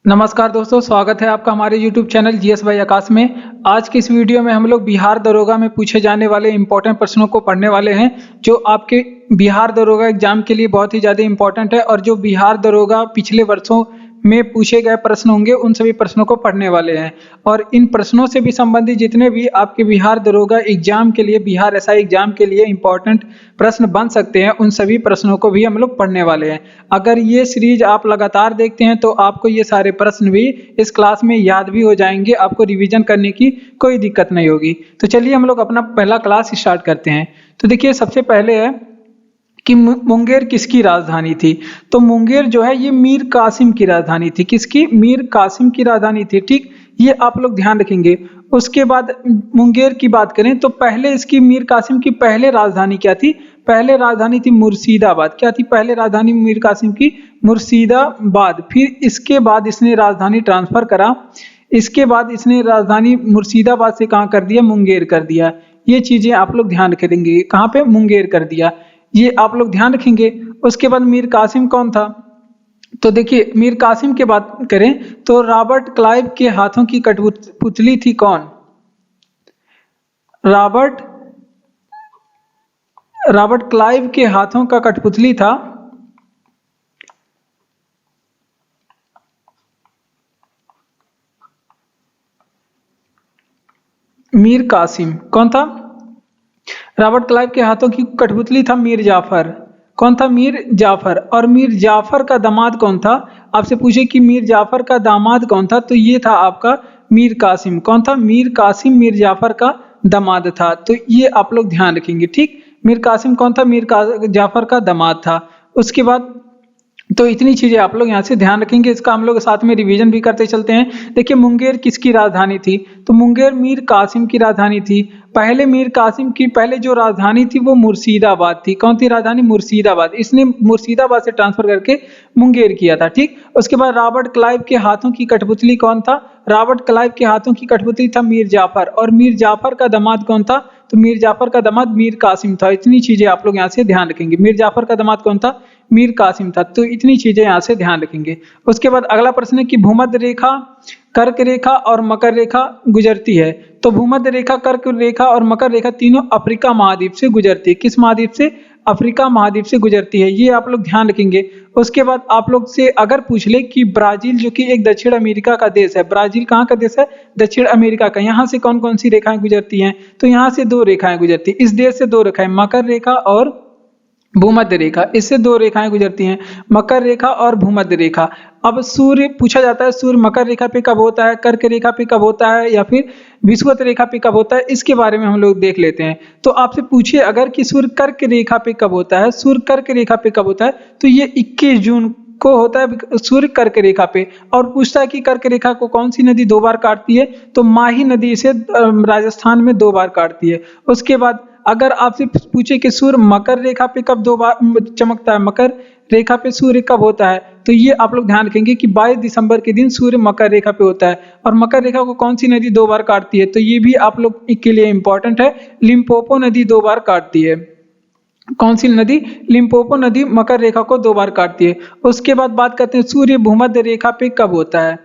नमस्कार दोस्तों, स्वागत है आपका हमारे YouTube चैनल जीएस बाई आकाश में। आज की इस वीडियो में हम लोग बिहार दरोगा में पूछे जाने वाले इंपॉर्टेंट प्रश्नों को पढ़ने वाले हैं, जो आपके बिहार दरोगा एग्जाम के लिए बहुत ही ज़्यादा इंपॉर्टेंट है। और जो बिहार दरोगा पिछले वर्षों में पूछे गए प्रश्न होंगे, उन सभी प्रश्नों को पढ़ने वाले हैं। और इन प्रश्नों से भी संबंधित जितने भी आपके बिहार दरोगा एग्जाम के लिए, बिहार एसआई एग्जाम के लिए इंपॉर्टेंट प्रश्न बन सकते हैं, उन सभी प्रश्नों को भी हम लोग पढ़ने वाले हैं। अगर ये सीरीज आप लगातार देखते हैं तो आपको ये सारे प्रश्न भी इस क्लास में याद भी हो जाएंगे, आपको रिवीजन करने की कोई दिक्कत नहीं होगी। तो चलिए हम लोग अपना पहला क्लास स्टार्ट करते हैं। तो देखिए, सबसे पहले है कि मुंगेर किसकी राजधानी थी। तो मुंगेर जो है ये मीर कासिम की राजधानी थी। किसकी? मीर कासिम की राजधानी थी। ठीक, ये आप लोग ध्यान रखेंगे। उसके बाद मुंगेर की बात करें तो पहले इसकी मीर कासिम की पहले राजधानी क्या थी? पहले राजधानी थी मुर्शिदाबाद। क्या थी पहले राजधानी मीर कासिम की? मुर्शिदाबाद। फिर इसके बाद इसने राजधानी ट्रांसफर करा। इसके बाद इसने राजधानी मुर्शिदाबाद से कहाँ कर दिया? मुंगेर कर दिया। ये चीजें आप लोग ध्यान रखेंगे। कहाँ पे? मुंगेर कर दिया, ये आप लोग ध्यान रखेंगे। उसके बाद मीर कासिम कौन था? तो देखिए, मीर कासिम की बात करें तो रॉबर्ट क्लाइव के हाथों की कठपुतली थी कौन? रॉबर्ट क्लाइव के हाथों का कठपुतली था मीर कासिम। कौन था? रॉबर्ट क्लाइव के हाथों की कठपुतली था मीर जाफर। कौन था? मीर जाफर। और मीर जाफर का दामाद कौन था? आपसे पूछे कि मीर जाफर का दामाद कौन था, तो ये था आपका मीर कासिम। कौन था? मीर कासिम मीर जाफर का दामाद था। तो ये आप लोग ध्यान रखेंगे। ठीक, मीर कासिम कौन था? जाफर का दामाद था। उसके बाद तो इतनी चीजें आप लोग यहाँ से ध्यान रखेंगे। इसका हम लोग साथ में रिवीजन भी करते चलते हैं। देखिए, मुंगेर किसकी राजधानी थी? तो मुंगेर मीर कासिम की राजधानी थी। पहले मीर कासिम की पहले जो राजधानी थी वो मुर्शिदाबाद थी। कौन थी राजधानी? मुर्शिदाबाद। इसने मुर्शिदाबाद से ट्रांसफर करके मुंगेर किया था। ठीक, उसके बाद रॉबर्ट क्लाइव के हाथों की कठपुतली कौन था? रॉबर्ट क्लाइव के हाथों की कठपुतली था मीर जाफर। और मीर जाफर का दामाद कौन था? तो मीर जाफर का दामाद मीर कासिम था। इतनी चीजें आप लोग यहाँ से ध्यान रखेंगे। मीर जाफर का दामाद कौन था? मीर कासिम था। तो इतनी चीजें यहाँ से ध्यान रखेंगे। उसके बाद अगला प्रश्न है कि भूमध्य रेखा, कर्क रेखा और मकर रेखा गुजरती है। तो भूमध्य रेखा, कर्क रेखा और मकर रेखा तीनों अफ्रीका महाद्वीप से गुजरती है। किस महाद्वीप से? अफ्रीका महाद्वीप से गुजरती है। ये आप लोग ध्यान रखेंगे। उसके बाद आप लोग से अगर पूछ ले कि ब्राजील जो कि एक दक्षिण अमेरिका का देश है, ब्राजील कहाँ का देश है? दक्षिण अमेरिका का। यहाँ से कौन कौन सी रेखाएं गुजरती हैं? तो यहाँ से दो रेखाएं गुजरती है। इस देश से दो रेखाएं, मकर रेखा और भूमध्य रेखा। इससे दो रेखाएं गुजरती हैं, मकर रेखा और भूमध्य रेखा। अब सूर्य पूछा जाता है, सूर्य मकर रेखा पे कब होता है, कर्क रेखा पे कब होता है, या फिर विषुवत रेखा पे कब होता है, इसके बारे में हम लोग देख लेते हैं। तो आपसे पूछिए अगर कि सूर्य कर्क रेखा पे कब होता है, सूर्य कर्क रेखा पे कब होता है, तो ये 21 जून को होता है सूर्य कर्क रेखा पे। और पूछता है कि कर्क रेखा को कौन सी नदी दो बार काटती है, तो माही नदी इसे राजस्थान में दो बार काटती है। उसके बाद अगर आपसे पूछे कि सूर्य मकर रेखा पे कब दो बार चमकता है, मकर रेखा पे सूर्य कब होता है, तो ये आप लोग ध्यान रखेंगे कि 22 दिसंबर के दिन सूर्य मकर रेखा पे होता है। और मकर रेखा को कौन सी नदी दो बार काटती है, तो ये भी आप लोग के लिए इंपॉर्टेंट है। लिम्पोपो नदी दो बार काटती है। कौन सी नदी? लिम्पोपो नदी मकर रेखा को दो बार काटती है। उसके बाद बात करते हैं सूर्य भूमध्य रेखा पे कब होता है।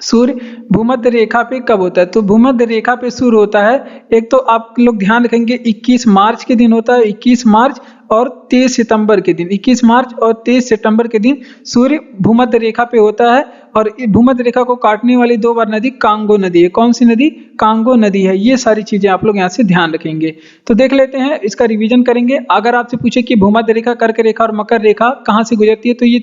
सूर्य भूमध्य रेखा पे कब होता है? तो भूमध्य रेखा पे सूर्य होता है, एक तो आप लोग ध्यान रखेंगे 21 मार्च के दिन होता है, 21 मार्च और 23 सितंबर के दिन, 21 मार्च और 23 सितंबर के दिन सूर्य भूमध्य रेखा पे होता है। और भूमध्य रेखा को काटने वाली दो बार नदी कांगो नदी है। कौन सी नदी? कांगो नदी है। ये सारी चीजें आप लोग यहाँ से ध्यान रखेंगे। तो देख लेते हैं, इसका रिवीजन करेंगे। अगर आपसे पूछे कि भूमध्य रेखा, कर्क रेखा और मकर रेखा कहाँ से गुजरती है, तो ये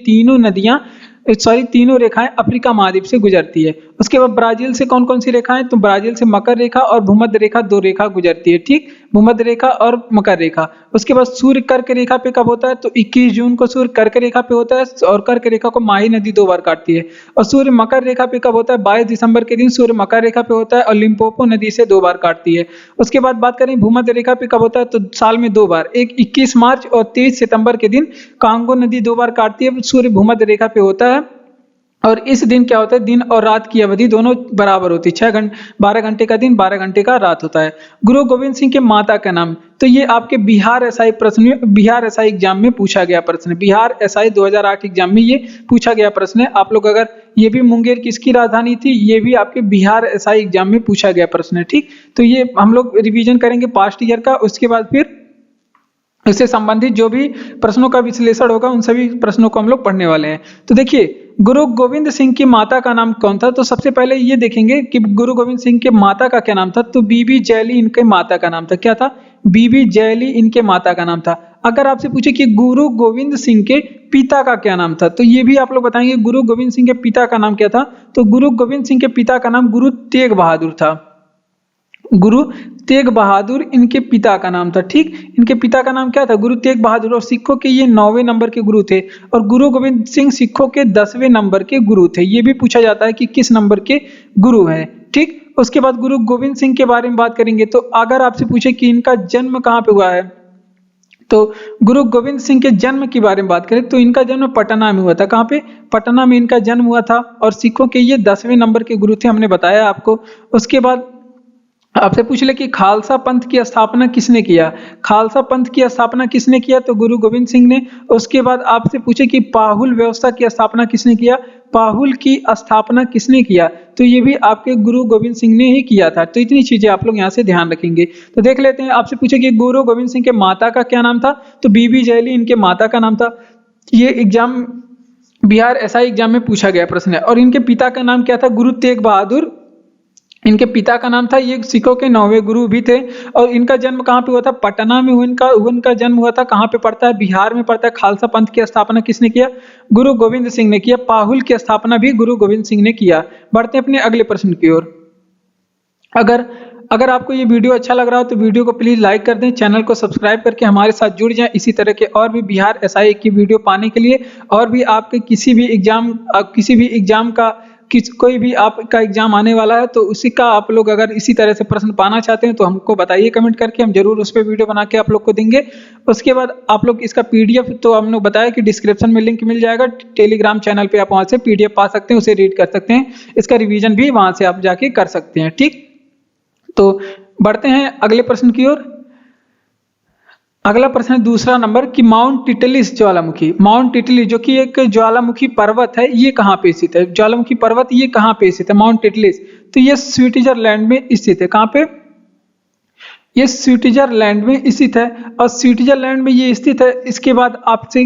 तीनों रेखाएं अफ्रीका महाद्वीप से गुजरती है। उसके बाद ब्राजील से कौन कौन सी रेखाएं, तो ब्राजील से मकर रेखा और भूमध्य रेखा दो रेखा गुजरती है। ठीक, भूमध्य रेखा और मकर रेखा। उसके बाद सूर्य कर्क रेखा पे कब होता है, तो 21 जून को सूर्य कर्क रेखा पे होता है और कर्क रेखा को माही नदी दो बार काटती है। और सूर्य मकर रेखा पे कब होता है? 22 दिसंबर के दिन सूर्य मकर रेखा पे होता है और लिम्पोपो नदी से दो बार काटती है। उसके बाद बात करें भूमध्य रेखा पे कब होता है, तो साल में दो बार, एक 21 मार्च और 23 सितंबर के दिन कांगो नदी दो बार काटती है, सूर्य भूमध्य रेखा पे होता है। और इस दिन क्या होता है, दिन और रात की अवधि दोनों बराबर होती है। 12 घंटे का दिन, 12 घंटे का रात होता है। गुरु गोविंद सिंह के माता का नाम, तो ये आपके बिहार एसआई प्रश्न, बिहार एसआई एग्जाम में पूछा गया प्रश्न है। बिहार एसआई 2008 एग्जाम में ये पूछा गया प्रश्न है। आप लोग अगर, ये भी मुंगेर किसकी राजधानी थी, ये भी आपके बिहार एसआई एग्जाम में पूछा गया प्रश्न है। ठीक, तो ये हम लोग रिवीजन करेंगे पास्ट ईयर का, उसके बाद फिर इससे संबंधित जो भी प्रश्नों का विश्लेषण होगा उन सभी प्रश्नों को हम लोग पढ़ने वाले हैं। तो देखिए, गुरु गोविंद सिंह की माता का नाम कौन था, तो सबसे पहले ये देखेंगे कि गुरु गोविंद सिंह के माता का क्या नाम था, तो बीबी जयली इनके माता का नाम था। क्या था, बीबी जयली इनके माता का नाम था। अगर आपसे पूछे कि गुरु गोविंद सिंह के पिता का क्या नाम था, तो ये भी आप लोग बताएंगे गुरु गोविंद सिंह के पिता का नाम क्या था, तो गुरु गोविंद सिंह के पिता का नाम गुरु तेग बहादुर था। गुरु तेग बहादुर इनके पिता का नाम था। ठीक, इनके पिता का नाम क्या था, गुरु तेग बहादुर। और सिखों के ये 9वें नंबर के गुरु थे, और गुरु गोविंद सिंह सिखों के 10वें नंबर के गुरु थे। ये भी पूछा जाता है कि किस नंबर के गुरु हैं। ठीक, उसके बाद गुरु गोविंद सिंह के बारे में बात करेंगे, तो अगर आपसे पूछे कि इनका जन्म कहाँ पे हुआ है, तो गुरु गोविंद सिंह के जन्म के बारे में बात करें तो इनका जन्म पटना में हुआ था। कहाँ पे, पटना में इनका जन्म हुआ था। और सिखों के ये 10वें नंबर के गुरु थे, हमने बताया आपको। उसके बाद आपसे पूछ ले कि खालसा पंथ की स्थापना किसने किया, खालसा पंथ की स्थापना किसने किया, तो गुरु गोविंद सिंह ने। उसके बाद आपसे पूछे कि पाहुल व्यवस्था की स्थापना किसने किया, पाहुल की स्थापना किसने किया, तो ये भी आपके गुरु गोविंद सिंह ने ही किया था। तो इतनी चीजें आप लोग यहाँ से ध्यान रखेंगे। तो देख लेते हैं, आपसे पूछे कि गुरु गोविंद सिंह के माता का क्या नाम था, तो बीबी जयली इनके माता का नाम था। ये एग्जाम, बिहार एसआई एग्जाम में पूछा गया प्रश्न है। और इनके पिता का नाम क्या था, गुरु तेग बहादुर इनके पिता का नाम था। ये सिखों के 9वें गुरु भी थे। और इनका जन्म कहाँ पे हुआ था, पटना में इनका जन्म हुआ था। कहाँ पे पड़ता है, बिहार में पड़ता है। खालसा पंथ की स्थापना किसने किया, गुरु गोविंद सिंह ने किया। पाहुल की स्थापना भी गुरु गोविंद सिंह ने किया। बढ़ते हैं अपने अगले प्रश्न की ओर। अगर आपको ये वीडियो अच्छा लग रहा हो तो वीडियो को प्लीज लाइक कर दें, चैनल को सब्सक्राइब करके हमारे साथ जुड़ जाएं इसी तरह के और भी बिहार एसआई की वीडियो पाने के लिए। और भी आपके किसी भी एग्जाम का कोई भी आपका एग्जाम आने वाला है तो उसी का आप लोग अगर इसी तरह से प्रश्न पाना चाहते हैं तो हमको बताइए कमेंट करके, हम जरूर उस पर वीडियो बना के आप लोग को देंगे। उसके बाद आप लोग इसका पीडीएफ, तो हमने बताया कि डिस्क्रिप्शन में लिंक मिल जाएगा, टेलीग्राम चैनल पे आप वहां से पीडीएफ पा सकते हैं, उसे रीड कर सकते हैं। इसका रिवीजन भी वहां से आप जाके कर सकते हैं। ठीक, तो बढ़ते हैं अगले प्रश्न की ओर। अगला प्रश्न है दूसरा नंबर कि माउंट टिटलिस ज्वालामुखी, माउंट टिटलिस जो कि एक ज्वालामुखी पर्वत है, ये कहाँ पे स्थित है, ज्वालामुखी पर्वत ये कहाँ पे स्थित है, माउंट टिटलिस, तो ये स्विट्जरलैंड में स्थित है। कहाँ पे, ये स्विट्जरलैंड में स्थित है। और स्विट्जरलैंड में ये स्थित है। इसके बाद आपसे,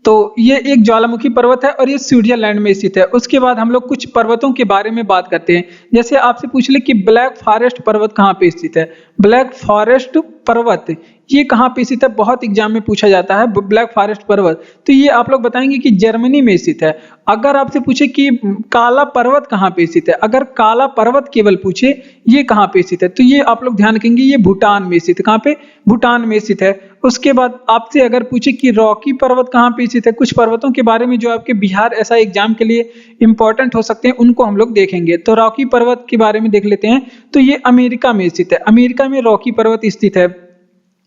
तो ये एक ज्वालामुखी पर्वत है और ये स्विट्जरलैंड में स्थित है। उसके बाद हम लोग कुछ पर्वतों के बारे में बात करते हैं। जैसे आपसे पूछ ले कि ब्लैक फॉरेस्ट पर्वत कहाँ पे स्थित है, ब्लैक फॉरेस्ट पर्वत ये कहाँ पे स्थित है, बहुत एग्जाम में पूछा जाता है ब्लैक फॉरेस्ट पर्वत। तो ये आप लोग बताएंगे कि जर्मनी में स्थित है। अगर आपसे पूछे कि काला पर्वत कहाँ पे स्थित है, अगर काला पर्वत केवल पूछे ये कहाँ पे स्थित है, तो ये आप लोग ध्यान रखेंगे ये भूटान में स्थित है। कहाँ पे, भूटान में स्थित है। उसके बाद आपसे अगर पूछे कि रॉकी पर्वत कहाँ पे स्थित है, कुछ पर्वतों के बारे में जो आपके बिहार ऐसा एग्जाम के लिए इंपॉर्टेंट हो सकते हैं उनको हम लोग देखेंगे। तो रॉकी पर्वत के बारे में देख लेते हैं। तो ये अमेरिका में स्थित है, अमेरिका में रॉकी पर्वत स्थित है।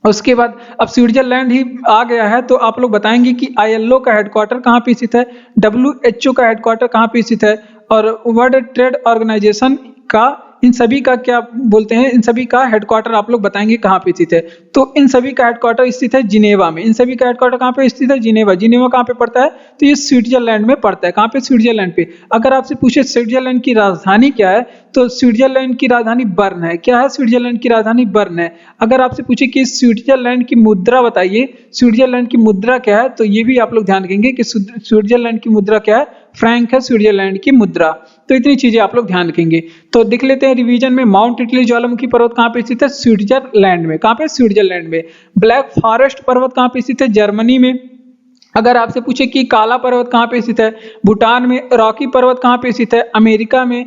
उसके बाद अब स्विट्जरलैंड ही आ गया है, तो आप लोग बताएंगे कि आईएलओ का हेडक्वार्टर कहाँ पे स्थित है, डब्ल्यूएचओ का हेडक्वार्टर कहाँ पे स्थित है, और वर्ल्ड ट्रेड ऑर्गेनाइजेशन का, इन सभी का क्या बोलते हैं, इन सभी का हेडक्वार्टर आप लोग बताएंगे कहाँ पे स्थित है। तो इन सभी का हेडक्वार्टर स्थित है जिनेवा में। इन सभी का हेडक्वार्टर कहाँ पे स्थित है, जिनेवा। जिनेवा कहाँ पे पड़ता है, तो ये स्विट्जरलैंड में पड़ता है। कहाँ पे, स्विट्जरलैंड पे। अगर आपसे पूछे स्विट्जरलैंड की राजधानी क्या है, तो स्विट्जरलैंड की राजधानी बर्न है। क्या है, स्विट्जरलैंड की राजधानी बर्न है। अगर आपसे पूछे कि स्विट्जरलैंड की मुद्रा बताइए, स्विट्जरलैंड की मुद्रा क्या है, तो ये भी आप लोग ध्यान रखेंगे कि स्विट्जरलैंड की मुद्रा क्या है, फ्रैंक है स्विट्जरलैंड की मुद्रा। तो इतनी चीजें आप लोग ध्यान रखेंगे। तो देख लेते हैं रिवीजन में, माउंट टिटलिस ज्वालामुखी पर्वत कहाँ पे स्थित है, स्विट्जरलैंड में। कहाँ पे, स्विट्जरलैंड में। ब्लैक फॉरेस्ट पर्वत कहाँ पे स्थित है, जर्मनी में। अगर आपसे पूछे कि काला पर्वत कहाँ पे स्थित है, भूटान में। रॉकी पर्वत कहाँ पे स्थित है, अमेरिका में।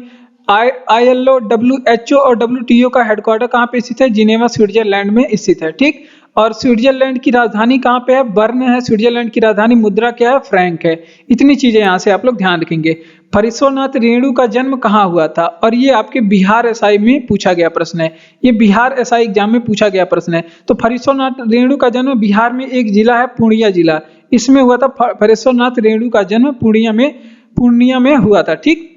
आईएलओ, डब्ल्यूएचओ और डब्ल्यूटीओ का हेडक्वार्टर कहाँ पे स्थित है, जिनेवा स्विट्जरलैंड में स्थित है। ठीक, और स्विट्जरलैंड की राजधानी कहाँ पे है, बर्न है स्विट्जरलैंड की राजधानी। मुद्रा क्या है, फ्रैंक है। इतनी चीजें यहाँ से आप लोग ध्यान रखेंगे। फरीसोनाथ रेणु का जन्म कहाँ हुआ था, और ये आपके बिहार एसआई में पूछा गया प्रश्न है, ये बिहार एसआई एग्जाम में पूछा गया प्रश्न है। तो फरीसोनाथ रेणु का जन्म बिहार में एक जिला है पूर्णिया जिला, इसमें हुआ था। फरीसोनाथ रेणु का जन्म पूर्णिया में, पूर्णिया में हुआ था। ठीक,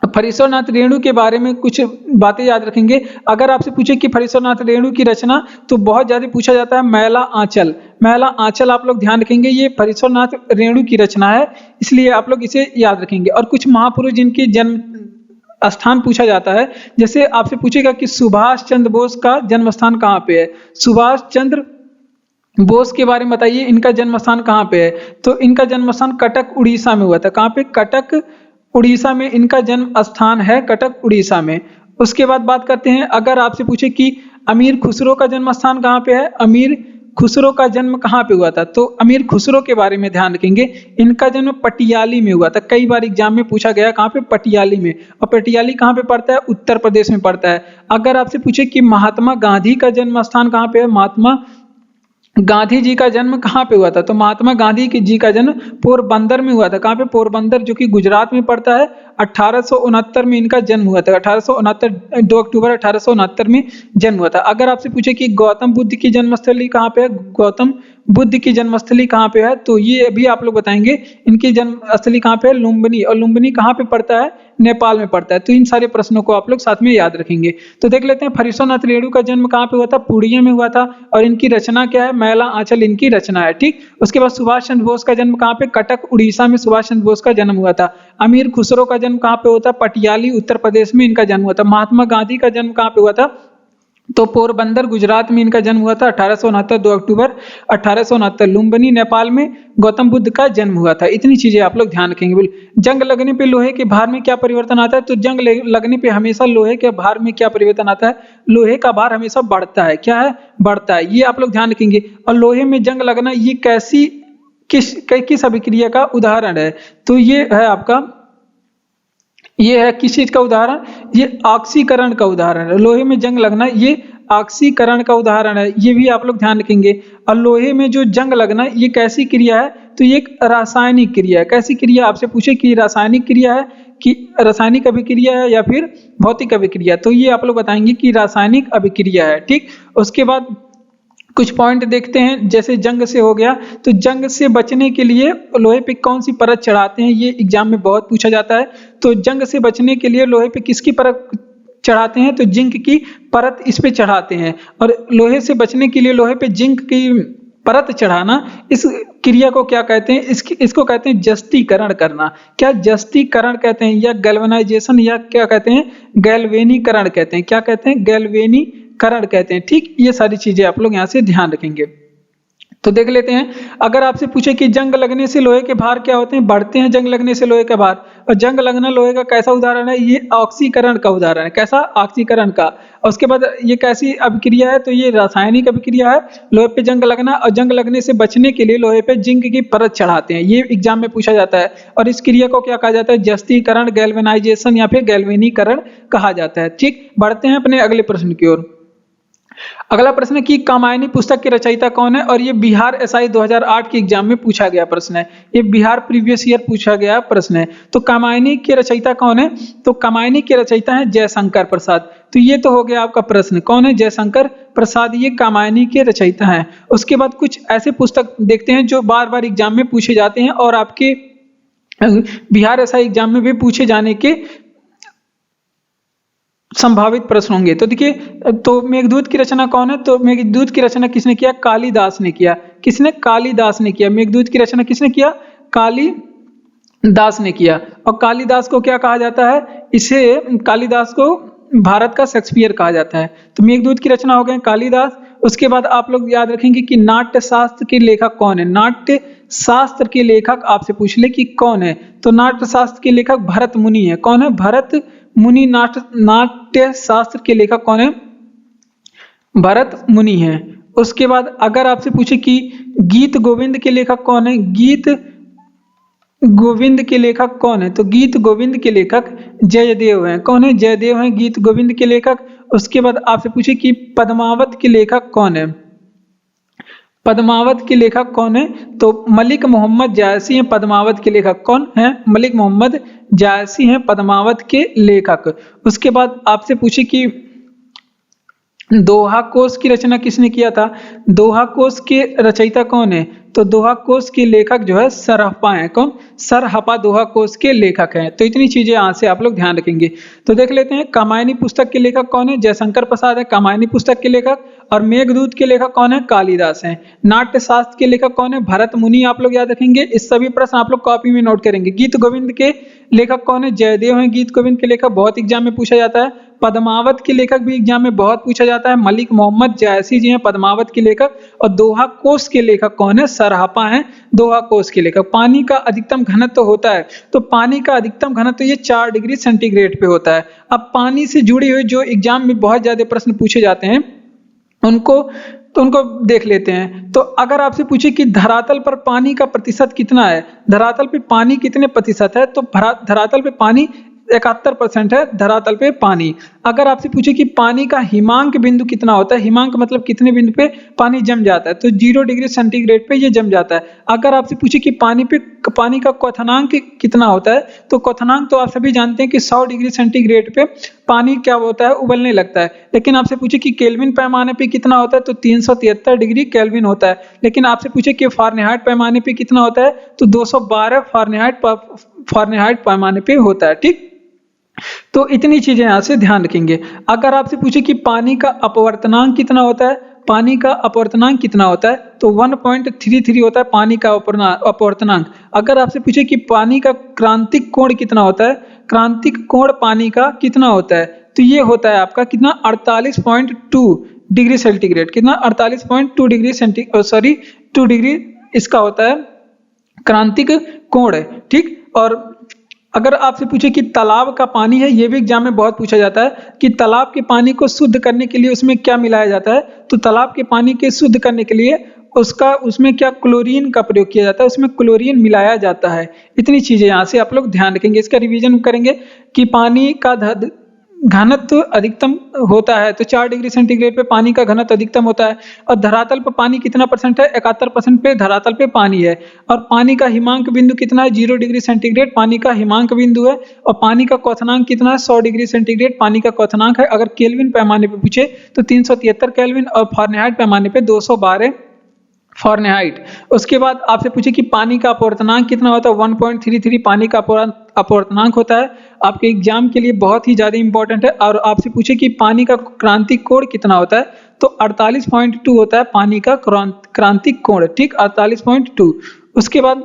फरीश्वरनाथ रेणु के बारे में कुछ बातें याद रखेंगे। अगर आपसे पूछे कि फरीश्वरनाथ रेणु की रचना, तो बहुत ज्यादा पूछा जाता है मैला आंचल। मैला आंचल आप लोग ध्यान रखेंगे, ये फरीश्वरनाथ रेणु की रचना है, इसलिए आप लोग इसे याद रखेंगे। और कुछ महापुरुष जिनकी जन्म स्थान पूछा जाता है, जैसे आपसे पूछेगा कि सुभाष चंद्र बोस का जन्म स्थान कहाँ पे है। सुभाष चंद्र बोस के बारे में बताइए, इनका जन्म स्थान कहाँ पे है। तो इनका जन्म स्थान कटक उड़ीसा में हुआ था। कहाँ पे? कटक उड़ीसा में इनका जन्म स्थान है, कटक उड़ीसा में। उसके बाद बात करते हैं, अगर आपसे पूछे कि अमीर खुसरो का जन्म स्थान कहाँ पे है, अमीर खुसरो का जन्म कहाँ पे हुआ था, तो अमीर खुसरो के बारे में ध्यान रखेंगे। इनका जन्म पटियाली में हुआ था। कई बार एग्जाम में पूछा गया कहाँ पे, पटियाली में। और पटियाली कहाँ पे पड़ता है? उत्तर प्रदेश में पड़ता है। अगर आपसे पूछे कि महात्मा गांधी का जन्म स्थान कहाँ पे है, महात्मा गांधी जी का जन्म कहाँ पे हुआ था, तो महात्मा गांधी जी का जन्म पोरबंदर में हुआ था। कहाँ पे? पोरबंदर, जो कि गुजरात में पड़ता है। 1869 में इनका जन्म हुआ था। 1869, 2 अक्टूबर 1869 में जन्म हुआ था। अगर आपसे पूछे कि गौतम बुद्ध की जन्मस्थली कहाँ पे है, गौतम बुद्ध की जन्मस्थली कहाँ पे है, तो ये भी आप लोग बताएंगे। इनकी जन्मस्थली कहाँ पे है? लुम्बिनी। और लुम्बिनी कहाँ पे पड़ता है? नेपाल में पड़ता है। तो इन सारे प्रश्नों को आप लोग साथ में याद रखेंगे। तो देख लेते हैं, फरीश्वरनाथ रेणु का जन्म कहाँ पे हुआ था? पूर्णिया में हुआ था। और इनकी रचना क्या है? मैला आंचल इनकी रचना है। ठीक, उसके बाद सुभाष चंद्र बोस का जन्म कहाँ पे? कटक उड़ीसा में सुभाष चंद्र बोस का जन्म हुआ था। अमीर खुसरो का जन्म कहाँ पे होता? पटियाली उत्तर प्रदेश में इनका जन्म हुआ था। महात्मा गांधी का जन्म कहाँ पे हुआ था? तो पोरबंदर गुजरात में इनका जन्म हुआ था। 1869, 2 अक्टूबर 1869। लुम्बिनी नेपाल में गौतम बुद्ध का जन्म हुआ था। इतनी चीजें आप लोग ध्यान रखेंगे। बोल, जंग लगने पे लोहे के भार में क्या परिवर्तन आता है, तो जंग लगने पे हमेशा लोहे के भार में क्या परिवर्तन आता है? लोहे का भार हमेशा बढ़ता है। क्या है? बढ़ता है। ये आप लोग ध्यान रखेंगे। और लोहे में जंग लगना, ये किस अभिक्रिया का उदाहरण है, तो ये है आपका, ये है किस चीज का उदाहरण? ये ऑक्सीकरण का उदाहरण है। लोहे में जंग लगना ये ऑक्सीकरण का उदाहरण है। ये भी आप लोग ध्यान रखेंगे। और लोहे में जो जंग लगना, ये कैसी क्रिया है, तो ये एक रासायनिक क्रिया है। कैसी क्रिया? आपसे पूछे कि रासायनिक क्रिया है कि रासायनिक अभिक्रिया है या फिर भौतिक अभिक्रिया, तो ये आप लोग बताएंगे कि रासायनिक अभिक्रिया है। ठीक, उसके बाद कुछ पॉइंट देखते हैं, जैसे जंग से हो गया, तो जंग से बचने के लिए लोहे पे कौन सी परत चढ़ाते हैं, ये एग्जाम में बहुत पूछा जाता है। तो जंग से बचने के लिए लोहे पे किसकी परत चढ़ाते हैं, तो जिंक की परत इस पे चढ़ाते हैं। और लोहे से बचने के लिए लोहे पे जिंक की परत चढ़ाना, इस क्रिया को क्या कहते हैं? इसको कहते हैं जस्तीकरण करना। क्या जस्तीकरण कहते हैं, या गैल्वेनाइजेशन, या क्या कहते हैं? गैल्वेनीकरण कहते हैं। क्या कहते हैं? गैल्वेनीकरण कहते हैं। ठीक, ये सारी चीजें आप लोग यहाँ से ध्यान रखेंगे। तो देख लेते हैं, अगर आपसे पूछे कि जंग लगने से लोहे के भार क्या होते हैं, बढ़ते हैं जंग लगने से लोहे का भार। और जंग लगना लोहे का कैसा उदाहरण है? ये ऑक्सीकरण का उदाहरण है। कैसा? ऑक्सीकरण का। और उसके बाद ये कैसी अभिक्रिया है, तो ये रासायनिक अभिक्रिया है। लोहे पे जंग लगना, और जंग लगने से बचने के लिए लोहे पे जिंक की परत चढ़ाते हैं। ये एग्जाम में पूछा जाता है। और इस क्रिया को क्या कहा जाता है? जस्तीकरण, गैल्वेनाइजेशन या फिर गैल्वेनीकरण कहा जाता है। ठीक, बढ़ते हैं अपने अगले प्रश्न की ओर। अगला प्रश्न है कि कामायनी पुस्तक के रचयिता कौन है, और ये बिहार एसआई 2008 के एग्जाम में पूछा गया प्रश्न है। ये बिहार प्रीवियस ईयर पूछा गया प्रश्न है। तो कामायनी के रचयिता कौन है, तो कामायनी के रचयिता है जयशंकर प्रसाद। तो ये तो हो गया आपका प्रश्न, कौन है? जयशंकर प्रसाद, ये कामायनी के रचयिता हैं। उसके बाद कुछ ऐसे पुस्तक देखते हैं जो बार बार एग्जाम में पूछे जाते हैं और आपके बिहार एसआई एग्जाम में भी पूछे जाने के संभावित प्रश्न होंगे। तो देखिए, तो मेघदूत की रचना कौन है, तो मेघदूत की रचना किसने किया? कालिदास ने किया। किसने? कालिदास ने किया। मेघदूत की रचना किसने किया? कालिदास ने किया। और कालिदास को क्या कहा जाता है? इसे कालिदास को भारत का शेक्सपियर कहा जाता है। तो मेघदूत की रचना हो गए कालिदास। उसके बाद आप लोग याद रखेंगे कि नाट्य शास्त्र के लेखक कौन है। नाट्य शास्त्र के लेखक आपसे पूछ ले कि कौन है, तो नाट्य शास्त्र के लेखक भरत मुनि है। कौन है? भरत मुनि। नाट्य शास्त्र के लेखक कौन है? भरत मुनि है। उसके बाद अगर आपसे पूछे कि गीत गोविंद के लेखक कौन है, गीत गोविंद के लेखक कौन है, तो गीत गोविंद के लेखक जयदेव हैं। कौन है? जयदेव हैं गीत गोविंद के लेखक। उसके बाद आपसे पूछे कि पद्मावत के लेखक कौन है, पद्मावत के लेखक कौन है, तो मलिक मोहम्मद जायसी हैं पद्मावत के लेखक। कौन है? मलिक मोहम्मद जायसी हैं पद्मावत के लेखक। उसके बाद आपसे पूछे कि दोहा कोश की रचना किसने किया था, दोहा कोश के रचयिता कौन है, तो दोहा कोश के लेखक जो है सरहप्पा हैं। कौन? सरहप्पा दोहा कोश के लेखक हैं। तो इतनी चीजें यहाँ से आप लोग ध्यान रखेंगे। तो देख लेते हैं कामायनी पुस्तक के लेखक कौन है? जयशंकर प्रसाद है कामायनी पुस्तक के लेखक। और मेघदूत के लेखक कौन है? कालिदास हैं। नाट्य शास्त्र के लेखक कौन है? भरत मुनि आप लोग याद रखेंगे। इस सभी प्रश्न आप लोग कॉपी में नोट करेंगे। गीत गोविंद के लेखक कौन है? जयदेव हैं गीत गोविंद के लेखक, बहुत एग्जाम में पूछा जाता है। पद्मावत के लेखक भी एग्जाम में बहुत पूछा जाता है, मलिक मोहम्मद जायसी जी हैं पद्मावत के लेखक। और दोहा कोश के लेखक कौन है? सरहप्पा हैं दोहा कोश के लेखक। पानी का अधिकतम घनत्व होता है, तो पानी का अधिकतम घनत्व ये 4 डिग्री सेंटीग्रेड पे होता है। अब पानी से जुड़े हुए जो एग्जाम में बहुत ज्यादा प्रश्न पूछे जाते हैं उनको देख लेते हैं। तो अगर आपसे पूछे कि धरातल पर पानी का प्रतिशत कितना है, धरातल पे पानी कितने प्रतिशत है, तो धरातल पे पानी 71% है धरातल पे पानी। अगर आपसे पूछे कि पानी का हिमांक बिंदु कितना होता है, हिमांक मतलब कितने बिंदु पे पानी जम जाता है, तो 0 डिग्री सेंटीग्रेड पे ये जम जाता है। अगर आपसे पूछे कि पानी का क्वथनांक कितना होता है, तो क्वथनांक तो आप सभी जानते हैं कि 100 डिग्री सेंटीग्रेड पे पानी क्या होता है? उबलने लगता है। लेकिन आपसे पूछे कि केल्विन पैमाने पे कितना होता है, तो 373 डिग्री केल्विन होता है। लेकिन आपसे पूछे कि फारेनहाइट पैमाने पे कितना होता है, तो 212 फारेनहाइट पैमाने पे होता है। ठीक, तो इतनी चीजें यहाँ से ध्यान रखेंगे। अगर आपसे पूछे कि पानी का अपवर्तनांक कितना होता है, पानी का अपवर्तनांक कितना होता है, तो 1.33 होता है पानी का अपवर्तनांक। अगर आपसे पूछे कि पानी का क्रांतिक कोण कितना होता है, क्रांतिक कोण पानी का कितना होता है, तो ये होता है आपका कितना 48.2 डिग्री सेंटीग्रेड। कितना? 48.2 डिग्री सेंटीग्रेड 2 डिग्री इसका होता है क्रांतिक कोण है। ठीक, और अगर आपसे पूछे कि तालाब का पानी है, ये भी एग्जाम में बहुत पूछा जाता है कि तालाब के पानी को शुद्ध करने के लिए उसमें क्या मिलाया जाता है, तो तालाब के पानी के शुद्ध करने के लिए उसमें क्या क्लोरीन का प्रयोग किया जाता है, उसमें क्लोरीन मिलाया जाता है। इतनी चीजें यहाँ से आप लोग ध्यान रखेंगे। इसका रिवीजन करेंगे कि पानी का घनत्व अधिकतम होता है, तो 4 डिग्री सेंटीग्रेड पे पानी का घनत्व अधिकतम होता है। और धरातल पर पानी कितना परसेंट है? 71% पे धरातल पे पानी है। और पानी का हिमांक बिंदु कितना है? 0 डिग्री सेंटीग्रेड पानी का हिमांक बिंदु है। और पानी का क्वथनांक कितना है? 100 डिग्री सेंटीग्रेड पानी का क्वथनांक है। अगर केल्विन पैमाने पे पूछे तो 373 केल्विन, और फारेनहाइट पैमाने पे 212 फारेनहाइट। उसके बाद आपसे पूछे कि पानी का अपवर्तनांक कितना होता है, 1.33 पानी का अपवर्तनांक होता है। आपके एग्जाम के लिए बहुत ही ज्यादा इंपॉर्टेंट है। और आपसे पूछे कि पानी का क्रांतिक कोण कितना होता है, तो 48.2 होता है पानी का क्रांतिक कोण। ठीक, 48.2। उसके बाद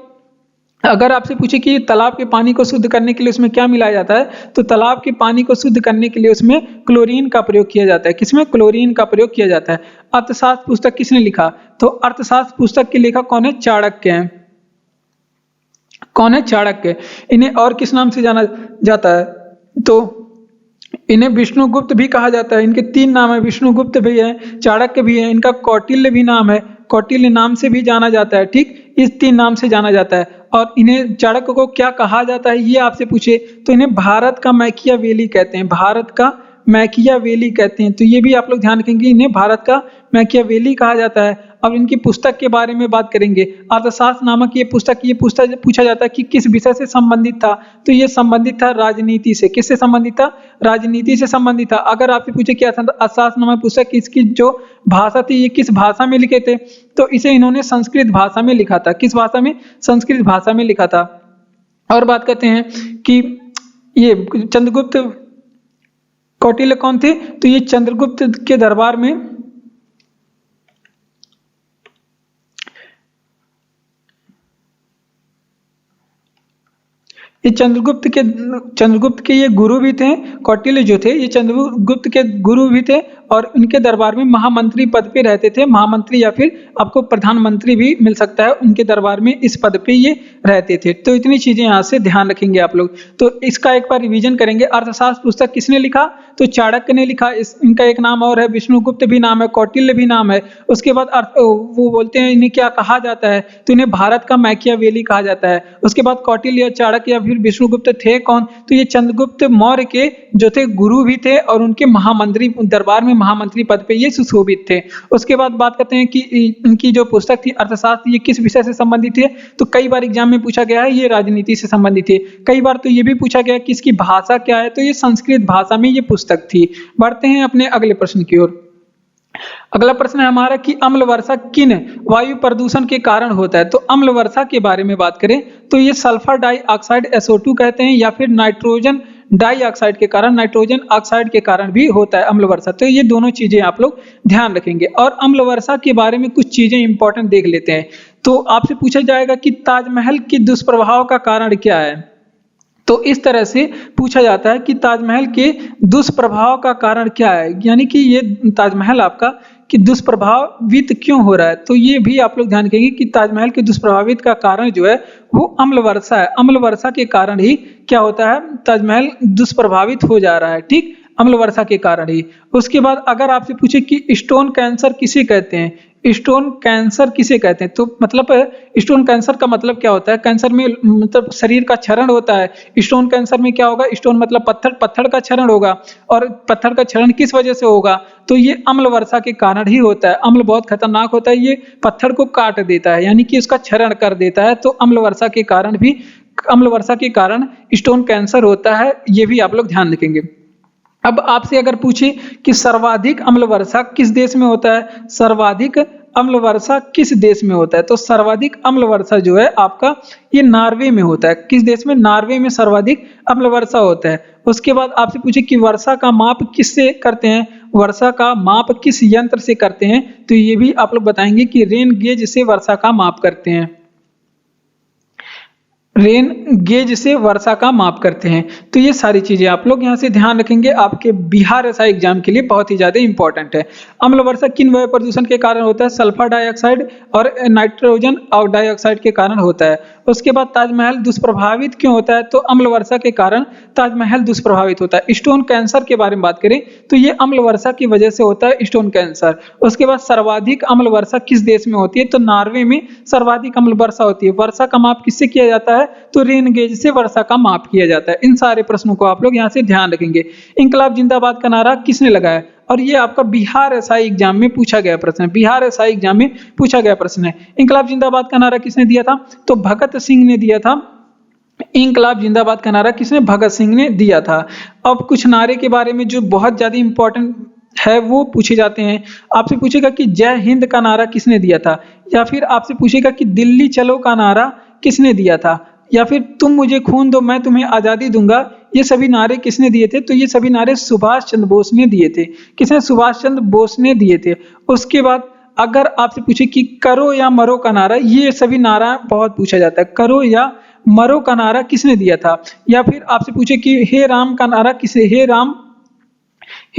अगर आपसे पूछे कि तालाब के पानी को शुद्ध करने के लिए उसमें क्या मिलाया जाता है, तो तालाब के पानी को शुद्ध करने के लिए उसमें क्लोरीन का प्रयोग किया जाता है। किसमें? क्लोरीन का प्रयोग किया जाता है। अर्थशास्त्र पुस्तक किसने लिखा, तो अर्थशास्त्र पुस्तक के लेखक कौन है? चाणक्य हैं। कौन है? चाणक्य। इन्हें और किस नाम से जाना जाता है, तो इन्हें विष्णुगुप्त भी कहा जाता है। इनके 3 नाम है, विष्णुगुप्त भी है, चाणक्य भी है, इनका कौटिल्य भी नाम है, कौटिल्य नाम से भी जाना जाता है। ठीक, इस 3 नाम से जाना जाता है। और इन्हें चाणक्य को क्या कहा जाता है, ये आपसे पूछे तो इन्हें भारत का मैकियावेली कहते हैं। भारत का मैकियावेली कहते हैं। तो ये भी आप लोग ध्यान रखेंगे, इन्हें भारत का मैकियावेली कहा जाता है। अब इनकी पुस्तक के बारे में बात करेंगे। अर्थशास्त्र नामक ये पुस्तक पूछा जाता है कि किस विषय से संबंधित था, तो ये संबंधित था राजनीति से। किससे संबंधित था? राजनीति से संबंधित था। अगर आपसे पूछे कि अर्थशास्त्र नामक पुस्तक इसकी जो भाषा थी ये किस भाषा में लिखे थे, तो इसे इन्होंने संस्कृत भाषा में लिखा था। किस भाषा में? संस्कृत भाषा में लिखा था। और बात करते हैं कि ये चंद्रगुप्त कौटिल्य कौन थे, तो ये चंद्रगुप्त के दरबार में ये चंद्रगुप्त के ये गुरु भी थे। कौटिल्य जो थे ये चंद्रगुप्त के गुरु भी थे और उनके दरबार में महामंत्री पद पे रहते थे। महामंत्री या फिर आपको प्रधानमंत्री भी मिल सकता है, उनके दरबार में इस पद पे ये रहते थे। तो इतनी चीजें यहाँ से ध्यान रखेंगे आप लोग। तो इसका एक बार रिवीजन करेंगे। अर्थशास्त्र पुस्तक किसने लिखा, तो चाणक्य ने लिखा। इनका एक नाम और है, विष्णुगुप्त भी नाम है, कौटिल्य भी नाम है। उसके बाद वो बोलते हैं इन्हें क्या कहा जाता है, तो इन्हें भारत का मैकियावेली कहा जाता है। उसके बाद कौटिल्य, चाणक्य या फिर विष्णुगुप्त थे कौन, तो ये चंद्रगुप्त मौर्य के जो थे गुरु भी थे और उनके महामंत्री दरबार में महामंत्री पद पे ये सुशोभित थे। उसके बाद बात करते हैं कि इनकी जो पुस्तक थी अर्थशास्त्र, ये किस विषय से संबंधित है, तो कई बार एग्जाम में पूछा गया है ये राजनीति से संबंधित है। कई बार तो ये भी पूछा गया कि इसकी भाषा क्या है, तो ये संस्कृत भाषा में ये पुस्तक थी। बढ़ते हैं अपने अगले प्रश्न की ओर। अगला प्रश्न है हमारा कि अम्ल वर्षा किन वायु प्रदूषण के कारण होता है। तो अम्ल वर्षा के बारे में बात करें तो ये सल्फर डाइऑक्साइड SO2 कहते हैं, या फिर नाइट्रोजन डाइऑक्साइड के कारण, नाइट्रोजन ऑक्साइड के कारण भी होता है अम्ल वर्षा। तो ये दोनों चीजें आप लोग ध्यान रखेंगे। और अम्ल वर्षा के बारे में कुछ चीजें इंपॉर्टेंट देख लेते हैं। तो आपसे पूछा जाएगा कि ताजमहल के दुष्प्रभाव का कारण क्या है। तो इस तरह से पूछा जाता है कि ताजमहल के दुष्प्रभाव का कारण क्या है, यानी कि ये ताजमहल आपका कि दुष्प्रभावित क्यों हो रहा है। तो ये भी आप लोग ध्यान रखेंगे कि ताजमहल के दुष्प्रभावित का कारण जो है वो अम्ल वर्षा है। अम्ल वर्षा के कारण ही क्या होता है, ताजमहल दुष्प्रभावित हो जा रहा है, ठीक, अम्ल वर्षा के कारण ही। उसके बाद अगर आपसे पूछे कि स्टोन कैंसर किसे कहते हैं, स्टोन कैंसर किसे कहते हैं, तो मतलब स्टोन कैंसर का मतलब क्या होता है, कैंसर में मतलब शरीर का क्षरण होता है। स्टोन कैंसर में क्या होगा, स्टोन मतलब पत्थर, पत्थर का क्षरण होगा। और पत्थर का क्षरण किस वजह से होगा, तो ये अम्ल वर्षा के कारण ही होता है। अम्ल बहुत खतरनाक होता है, ये पत्थर को काट देता है, यानी कि उसका क्षरण कर देता है। तो अम्ल वर्षा के कारण भी, अम्ल वर्षा के कारण स्टोन कैंसर होता है, ये भी आप लोग ध्यान रखेंगे। अब आपसे अगर पूछे कि सर्वाधिक अम्ल वर्षा किस देश में होता है, सर्वाधिक अम्ल वर्षा किस देश में होता है, तो सर्वाधिक अम्ल वर्षा जो है आपका ये नॉर्वे में होता है। किस देश में, नॉर्वे में सर्वाधिक अम्ल वर्षा होता है। उसके बाद आपसे पूछे कि वर्षा का माप किससे करते हैं, वर्षा का माप किस यंत्र से करते हैं, तो ये भी आप लोग बताएंगे कि रेन गेज से वर्षा का माप करते हैं, रेन गेज से वर्षा का माप करते हैं। तो ये सारी चीजें आप लोग यहाँ से ध्यान रखेंगे, आपके बिहार एसआई एग्जाम के लिए बहुत ही ज्यादा इंपॉर्टेंट है। अम्ल वर्षा किन वायु प्रदूषण के कारण होता है, सल्फर डाइऑक्साइड और नाइट्रोजन डाइऑक्साइड के कारण होता है। उसके बाद ताजमहल दुष्प्रभावित क्यों होता है, तो अम्ल वर्षा के कारण ताजमहल दुष्प्रभावित होता है। स्टोन कैंसर के बारे में बात करें तो ये अम्ल वर्षा की वजह से होता है स्टोन कैंसर। उसके बाद सर्वाधिक अम्ल वर्षा किस देश में होती है, तो नॉर्वे में सर्वाधिक अम्ल वर्षा होती है। वर्षा का माप किससे किया जाता है, तो रेन गेज से वर्षा का माप किया जाता है। इन सारे प्रश्नों को आप लोग यहाँ से ध्यान रखेंगे। इंकलाब जिंदाबाद का नारा किसने लगाया, और ये आपका बिहार एसआई एग्जाम में पूछा गया प्रश्न है, बिहार एसआई एग्जाम में पूछा गया प्रश्न है। इंकलाब जिंदाबाद का नारा किसने दिया था, तो भगत सिंह ने दिया था। इंकलाब जिंदाबाद का नारा किसने, भगत सिंह ने दिया था। अब कुछ नारे के बारे में जो बहुत ज्यादा इंपॉर्टेंट है वो पूछे जाते हैं। आपसे पूछेगा कि जय हिंद का नारा किसने दिया था, या फिर आपसे पूछेगा कि दिल्ली चलो का नारा किसने दिया था, या फिर तुम मुझे खून दो मैं तुम्हें आजादी दूंगा, ये सभी नारे किसने दिए थे, तो ये सभी नारे सुभाष चंद्र बोस ने दिए थे। किसने, सुभाष चंद्र बोस ने दिए थे। उसके बाद अगर आपसे पूछे कि करो या मरो का नारा, ये सभी नारा बहुत पूछा जाता है। करो या मरो का नारा किसने दिया था, या फिर आपसे पूछे कि हे राम का नारा किसने, हे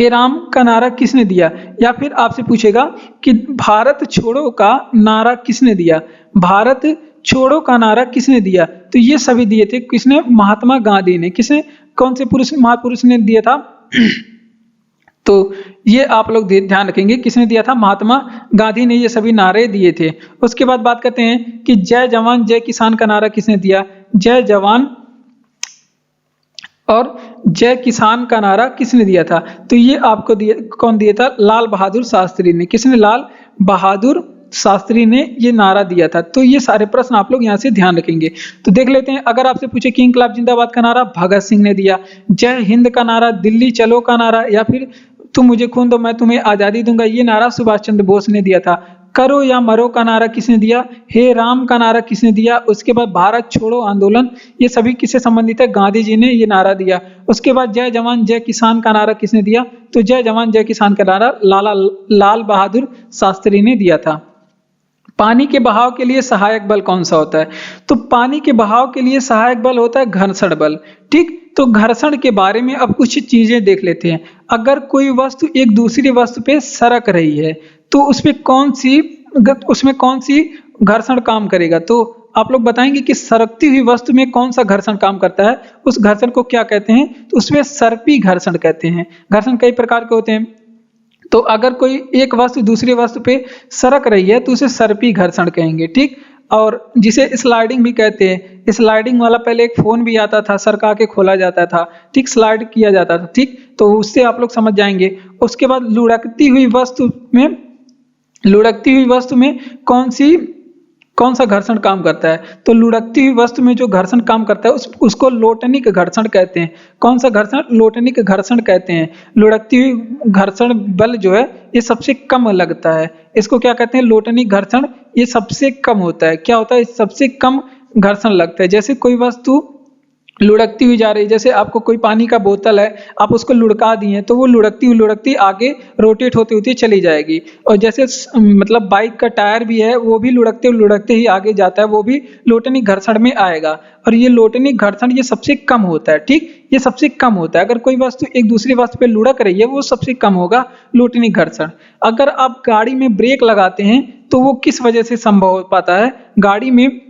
राम का नारा किसने दिया, या फिर आपसे पूछेगा कि भारत छोड़ो का नारा किसने दिया, भारत छोड़ो का नारा किसने दिया, तो ये सभी दिए थे किसने, महात्मा गांधी ने। किसने, कौन से पुरुष, महापुरुष ने दिया था तो ये आप लोग ध्यान रखेंगे किसने दिया था, महात्मा गांधी ने ये सभी नारे दिए थे। उसके बाद बात करते हैं कि जय जवान जय किसान का नारा किसने दिया, जय जवान और जय किसान का नारा किसने दिया था, तो ये आपको कौन दिया था, लाल बहादुर शास्त्री ने। किसने, लाल बहादुर शास्त्री ने ये नारा दिया था। तो ये सारे प्रश्न आप लोग यहाँ से ध्यान रखेंगे। तो देख लेते हैं, अगर आपसे पूछे कि इंकलाब जिंदाबाद का नारा भगत सिंह ने दिया, जय हिंद का नारा, दिल्ली चलो का नारा, या फिर तुम मुझे खून दो मैं तुम्हें आजादी दूंगा, ये नारा सुभाष चंद्र बोस ने दिया था। करो या मरो का नारा किसने दिया, हे राम का नारा किसने दिया। उसके बाद भारत छोड़ो आंदोलन, ये सभी किससे संबंधित है, गांधी जी ने ये नारा दिया। उसके बाद जय जवान जय किसान का नारा किसने दिया, तो जय जवान जय किसान का नारा लाल बहादुर शास्त्री ने दिया था। पानी के बहाव के लिए सहायक बल कौन सा होता है, तो पानी के बहाव के लिए सहायक बल होता है घर्षण बल। ठीक, तो घर्षण के बारे में अब कुछ चीजें देख लेते हैं। अगर कोई वस्तु एक दूसरी वस्तु पे सरक रही है तो उसमें कौन सी घर्षण काम करेगा, तो आप लोग बताएंगे कि सरकती हुई वस्तु में कौन सा घर्षण काम करता है, उस घर्षण को क्या कहते हैं, तो उसमें सर्पी घर्षण कहते हैं। घर्षण कई प्रकार के होते हैं, तो अगर कोई एक वस्तु दूसरी वस्तु पे सरक रही है तो उसे सर्पी घर्षण कहेंगे। ठीक, और जिसे स्लाइडिंग भी कहते हैं। स्लाइडिंग वाला पहले एक फोन भी आता था, सरका के खोला जाता था, ठीक, स्लाइड किया जाता था। ठीक, तो उससे आप लोग समझ जाएंगे। उसके बाद लुढ़कती हुई वस्तु में कौन सा घर्षण काम करता है? तो लुढ़कती हुई वस्तु में जो घर्षण काम करता है उसको लोटनिक घर्षण कहते हैं। कौन सा घर्षण? लोटनिक घर्षण कहते हैं। लुढ़कती हुई घर्षण बल जो है ये सबसे कम लगता है, इसको क्या कहते हैं? लोटनिक घर्षण। ये सबसे कम होता है। क्या होता है? सबसे कम घर्षण लगता है। जैसे कोई वस्तु लुढ़कती हुई जा रही है, जैसे आपको कोई पानी का बोतल है, आप उसको लुढ़का दिए तो वो लुढ़कती आगे रोटेट होती होती चली जाएगी। और जैसे मतलब बाइक का टायर भी है, वो भी लुढ़कते ही आगे जाता है, वो भी लोटनिक घर्षण में आएगा। और ये लोटनिक घर्षण ये सबसे कम होता है। ठीक, ये सबसे कम होता है। अगर कोई वस्तु एक दूसरी वस्तु पे लुढ़क रही है, वो सबसे कम होगा लोटनिक घर्षण। अगर आप गाड़ी में ब्रेक लगाते हैं तो वो किस वजह से संभव हो पाता है? गाड़ी में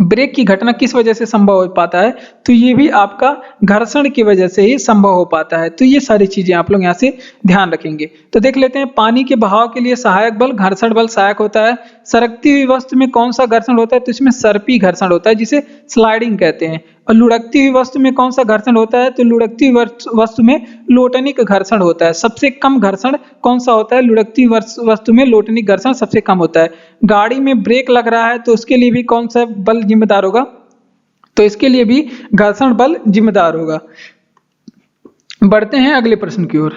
ब्रेक की घटना किस वजह से संभव हो पाता है? तो ये भी आपका घर्षण की वजह से ही संभव हो पाता है। तो ये सारी चीजें आप लोग यहाँ से ध्यान रखेंगे। तो देख लेते हैं, पानी के बहाव के लिए सहायक बल घर्षण बल सहायक होता है। सरकती हुई वस्तु में कौन सा घर्षण होता है? तो इसमें सर्पी घर्षण होता है, जिसे स्लाइडिंग कहते हैं। और लुढ़कती हुई वस्तु में कौन सा घर्षण होता है? तो लुढ़कती हुई वस्तु में लोटनिक घर्षण होता है। सबसे कम घर्षण कौन सा होता है? लुढ़कती वस्तु में लोटनिक घर्षण सबसे कम होता है। गाड़ी में ब्रेक लग रहा है तो उसके लिए भी कौन सा बल जिम्मेदार होगा? तो इसके लिए भी घर्षण बल जिम्मेदार होगा। बढ़ते हैं अगले प्रश्न की ओर।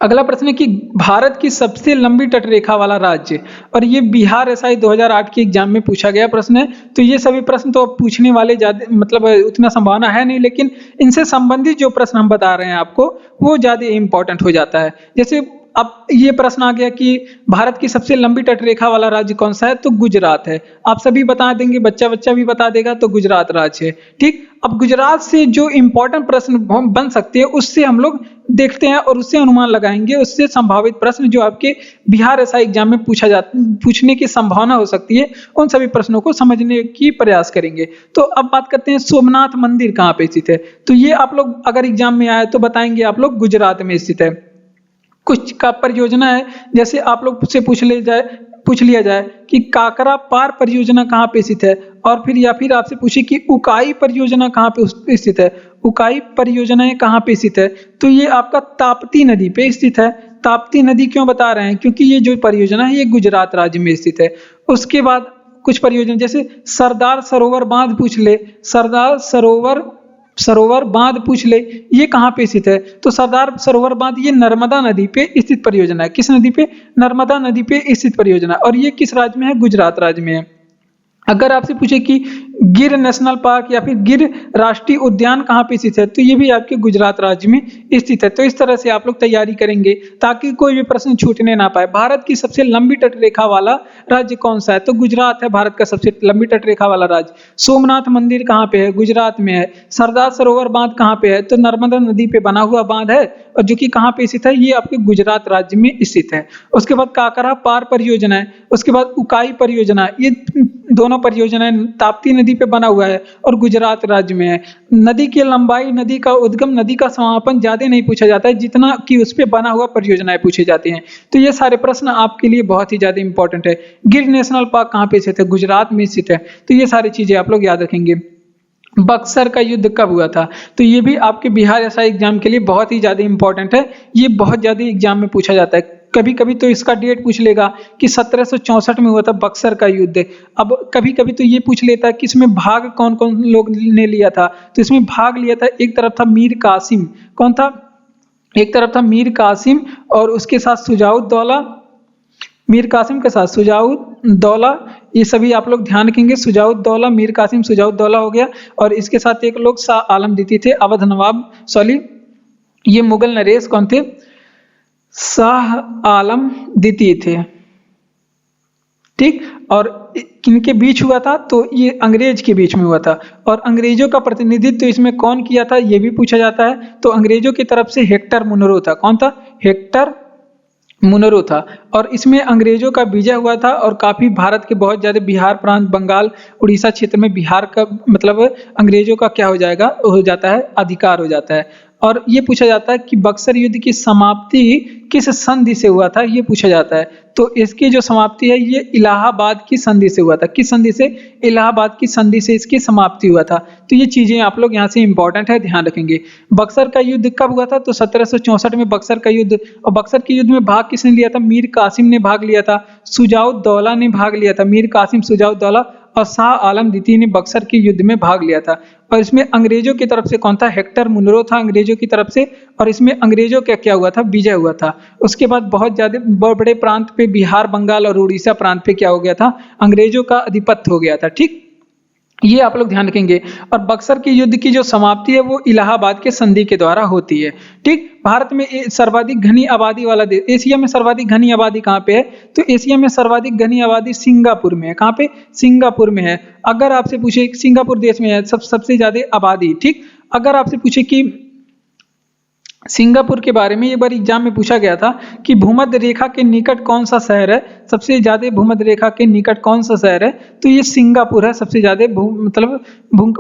अगला प्रश्न है कि भारत की सबसे लंबी तटरेखा वाला राज्य, और ये बिहार एसआई 2008 के एग्जाम में पूछा गया प्रश्न है। तो ये सभी प्रश्न तो पूछने वाले ज्यादा मतलब उतना संभावना है नहीं, लेकिन इनसे संबंधित जो प्रश्न हम बता रहे हैं आपको वो ज्यादा इंपॉर्टेंट हो जाता है। जैसे अब ये प्रश्न आ गया कि भारत की सबसे लंबी तटरेखा वाला राज्य कौन सा है? तो गुजरात है। आप सभी बता देंगे, बच्चा भी बता देगा, तो गुजरात राज्य है। ठीक, अब गुजरात से जो इंपॉर्टेंट प्रश्न बन सकते हैं उससे हम लोग देखते हैं और उससे अनुमान लगाएंगे। उससे संभावित प्रश्न जो आपके बिहार एसआई एग्जाम में पूछने की संभावना हो सकती है, उन सभी प्रश्नों को समझने की प्रयास करेंगे। तो अब बात करते हैं सोमनाथ मंदिर कहाँ पे स्थित है। तो ये आप लोग अगर एग्जाम में आए तो बताएंगे आप लोग गुजरात में स्थित है। कुछ का परियोजना है, जैसे आप लोग से पूछ लिया जाए कि काकरा पार परियोजना कहाँ पे स्थित है, और फिर आपसे पूछे कि उकाई परियोजना कहाँ पे स्थित है। उकाई परियोजना कहाँ पे स्थित है? तो ये आपका ताप्ती नदी पे स्थित है। ताप्ती नदी क्यों बता रहे हैं? क्योंकि ये जो परियोजना है ये गुजरात राज्य में स्थित है। उसके बाद कुछ परियोजना जैसे सरदार सरोवर बांध पूछ ले, सरदार सरोवर बांध पूछ ले, ये कहाँ पे स्थित है? तो सरदार सरोवर बांध ये नर्मदा नदी पे स्थित परियोजना है। किस नदी पे? नर्मदा नदी पे स्थित परियोजना। और ये किस राज्य में है? गुजरात राज्य में है। अगर आपसे पूछे कि गिर नेशनल पार्क या फिर गिर राष्ट्रीय उद्यान कहाँ पे स्थित है, तो ये भी आपके गुजरात राज्य में स्थित है। तो इस तरह से आप लोग तैयारी करेंगे ताकि कोई भी प्रश्न छूटने ना पाए। भारत की सबसे लंबी तटरेखा वाला राज्य कौन सा है? तो गुजरात है भारत का सबसे लंबी तटरेखा वाला राज्य। सोमनाथ मंदिर कहाँ पे है? गुजरात में है। सरदार सरोवर बांध कहाँ पे है? तो नर्मदा नदी पे बना हुआ बांध है, और जो कि कहाँ पे स्थित है? ये आपके गुजरात राज्य में स्थित है। उसके बाद काकरा पार परियोजना है। उसके बाद उकाई परियोजना, ये दोनों परियोजनाएं ताप्ती नदी पे बना हुआ है और गुजरात राज्य में है। नदी की लंबाई, नदी का उद्गम, नदी का समापन ज्यादा नहीं पूछा जाता है जितना कि उस पे बना हुआ परियोजनाएं पूछी जाती हैं। तो ये सारे प्रश्न आपके लिए बहुत ही ज्यादा इंपॉर्टेंट है। गिर नेशनल पार्क कहाँ पे स्थित है? गुजरात में स्थित है। तो ये सारी चीजें आप लोग याद रखेंगे। बक्सर का युद्ध कब हुआ था? तो ये भी आपके बिहार एसआई एग्जाम के लिए बहुत ही ज्यादा इंपॉर्टेंट है। ये बहुत ज्यादा एग्जाम में पूछा जाता है। कभी कभी तो इसका डेट पूछ लेगा कि 1764 में हुआ था बक्सर का युद्ध। अब कभी कभी तो ये पूछ लेता है कि इसमें भाग कौन कौन लोग ने लिया था। तो इसमें भाग लिया था, एक तरफ था मीर कासिम। कौन था? एक तरफ था मीर कासिम और उसके साथ सुजाउद्दौला। मीर कासिम के साथ सुजाउद्दौला, ये सभी आप लोग ध्यान रखेंगे। सुजाउद्दौला, मीर कासिम, सुजाउद्दौला हो गया। और इसके साथ एक लोग शाह आलम द्वितीय थे, अवध नवाब सॉरी ये मुगल नरेश कौन थे? शाह आलम द्वितीय थे। ठीक, और किनके बीच हुआ था? तो ये अंग्रेज के बीच में हुआ था। और अंग्रेजों का प्रतिनिधित्व तो इसमें कौन किया था, ये भी पूछा जाता है। तो अंग्रेजों की तरफ से हेक्टर मुनरो था। कौन था? हेक्टर मुनरो था। और इसमें अंग्रेजों का विजय हुआ था और काफी भारत के बहुत ज्यादा बिहार प्रांत, बंगाल, उड़ीसा क्षेत्र में बिहार का मतलब अंग्रेजों का क्या हो जाता है? अधिकार हो जाता है। और ये पूछा जाता है कि बक्सर युद्ध की समाप्ति किस संधि से हुआ था, ये पूछा जाता है। तो इसकी जो समाप्ति है ये इलाहाबाद की संधि से हुआ था। किस संधि से? इलाहाबाद की संधि से इसकी समाप्ति हुआ था। तो ये चीजें आप लोग यहाँ से इंपॉर्टेंट है, ध्यान रखेंगे। बक्सर का युद्ध कब हुआ था? तो 1764 में बक्सर का युद्ध। और बक्सर के युद्ध में भाग किसने लिया था? मीर कासिम ने भाग लिया था, शुजाउद्दौला ने भाग लिया था। मीर कासिम, शुजाउद्दौला और शाह आलम द्वितीय ने बक्सर के युद्ध में भाग लिया था। और इसमें अंग्रेजों की तरफ से कौन था? हेक्टर मुनरो था अंग्रेजों की तरफ से। और इसमें अंग्रेजों का क्या हुआ था? विजय हुआ था। उसके बाद बहुत ज्यादा बड़े प्रांत पे, बिहार, बंगाल और उड़ीसा प्रांत पे क्या हो गया था? अंग्रेजों का आधिपत्य हो गया था। ठीक, ये आप लोग ध्यान रखेंगे। और बक्सर के युद्ध की जो समाप्ति है वो इलाहाबाद के संधि के द्वारा होती है। ठीक, भारत में सर्वाधिक घनी आबादी वाला देश, एशिया में सर्वाधिक घनी आबादी कहाँ पे है? तो एशिया में सर्वाधिक घनी आबादी सिंगापुर में है। कहाँ पे? सिंगापुर में है। अगर आपसे पूछे, सिंगापुर देश में है सबसे ज्यादा आबादी। ठीक, अगर आपसे पूछे कि सिंगापुर के बारे में एक बार एग्जाम में पूछा गया था कि भूमध्य रेखा के निकट कौन सा शहर है, सबसे ज्यादा भूमध्य रेखा के निकट कौन सा शहर है? तो ये सिंगापुर है, सबसे ज्यादा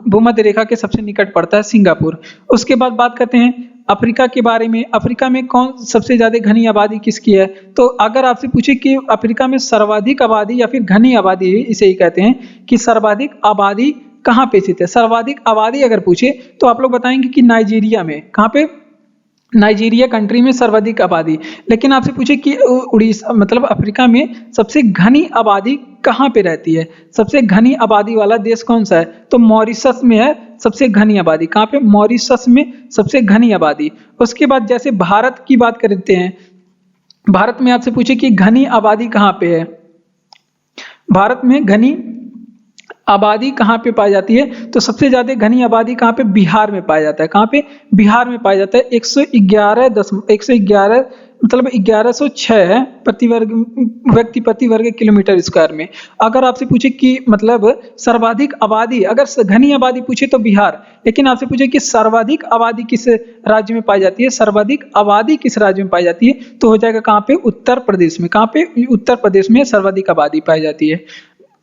भूमध्य रेखा के सबसे निकट पड़ता है सिंगापुर। उसके बाद बात करते हैं अफ्रीका के बारे में। अफ्रीका में कौन सबसे ज्यादा घनी आबादी किसकी है? तो अगर आपसे पूछे कि अफ्रीका में सर्वाधिक आबादी या फिर घनी आबादी, इसे ही कहते हैं कि सर्वाधिक आबादी कहाँ पे स्थित है। सर्वाधिक आबादी अगर पूछे तो आप लोग बताएंगे कि नाइजीरिया में। कहाँ पे? नाइजीरिया कंट्री में सर्वाधिक आबादी। लेकिन आपसे पूछे कि उड़ीसा अफ्रीका में सबसे घनी आबादी कहाँ पे रहती है, सबसे घनी आबादी वाला देश कौन सा है? तो मॉरिशस में है सबसे घनी आबादी। कहाँ पे? मॉरिशस में सबसे घनी आबादी। उसके बाद जैसे भारत की बात करते हैं, भारत में आपसे पूछे कि घनी आबादी कहाँ पे है, भारत में घनी आबादी कहाँ पे पाई जाती है? तो सबसे ज्यादा घनी आबादी कहाँ पे? बिहार में पाया जाता है। कहाँ पे? बिहार में पाया जाता है। 1106 है प्रति वर्ग व्यक्ति प्रति वर्ग किलोमीटर स्क्वायर में। अगर आपसे पूछे कि सर्वाधिक आबादी, अगर घनी आबादी पूछे तो बिहार, लेकिन आपसे पूछे कि सर्वाधिक आबादी किस राज्य में पाई जाती है, सर्वाधिक आबादी किस राज्य में पाई जाती है, तो हो जाएगा कहाँ पे? उत्तर प्रदेश में। कहाँ पे? उत्तर प्रदेश में सर्वाधिक आबादी पाई जाती है।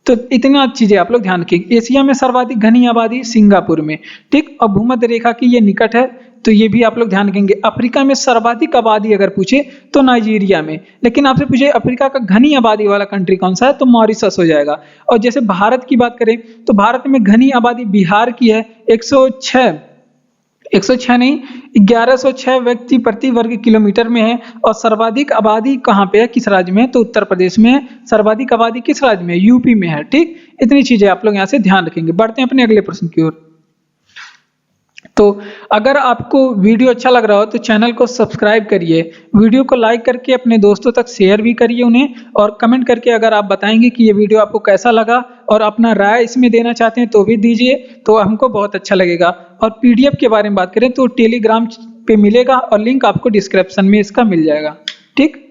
तो इतना चीजें आप लोग ध्यान रखिए। एशिया में सर्वाधिक घनी आबादी सिंगापुर में। ठीक, और भूमध्य रेखा की ये निकट है, तो ये भी आप लोग ध्यान रखेंगे। अफ्रीका में सर्वाधिक आबादी अगर पूछे तो नाइजीरिया में, लेकिन आपसे पूछे अफ्रीका का घनी आबादी वाला कंट्री कौन सा है, तो मॉरिशस हो जाएगा। और जैसे भारत की बात करें तो भारत में घनी आबादी बिहार की है 106 नहीं 1106 व्यक्ति प्रति वर्ग किलोमीटर में है। और सर्वाधिक आबादी कहाँ पे है, किस राज्य में है? तो उत्तर प्रदेश में है। सर्वाधिक आबादी किस राज्य में है? यूपी में है। ठीक, इतनी चीजें आप लोग यहाँ से ध्यान रखेंगे। बढ़ते हैं अपने अगले प्रश्न की ओर। तो अगर आपको वीडियो अच्छा लग रहा हो तो चैनल को सब्सक्राइब करिए, वीडियो को लाइक करके अपने दोस्तों तक शेयर भी करिए उन्हें, और कमेंट करके अगर आप बताएंगे कि ये वीडियो आपको कैसा लगा और अपना राय इसमें देना चाहते हैं तो भी दीजिए, तो हमको बहुत अच्छा लगेगा। और पीडीएफ के बारे में बात करें तो टेलीग्राम पे मिलेगा और लिंक आपको डिस्क्रिप्शन में इसका मिल जाएगा। ठीक,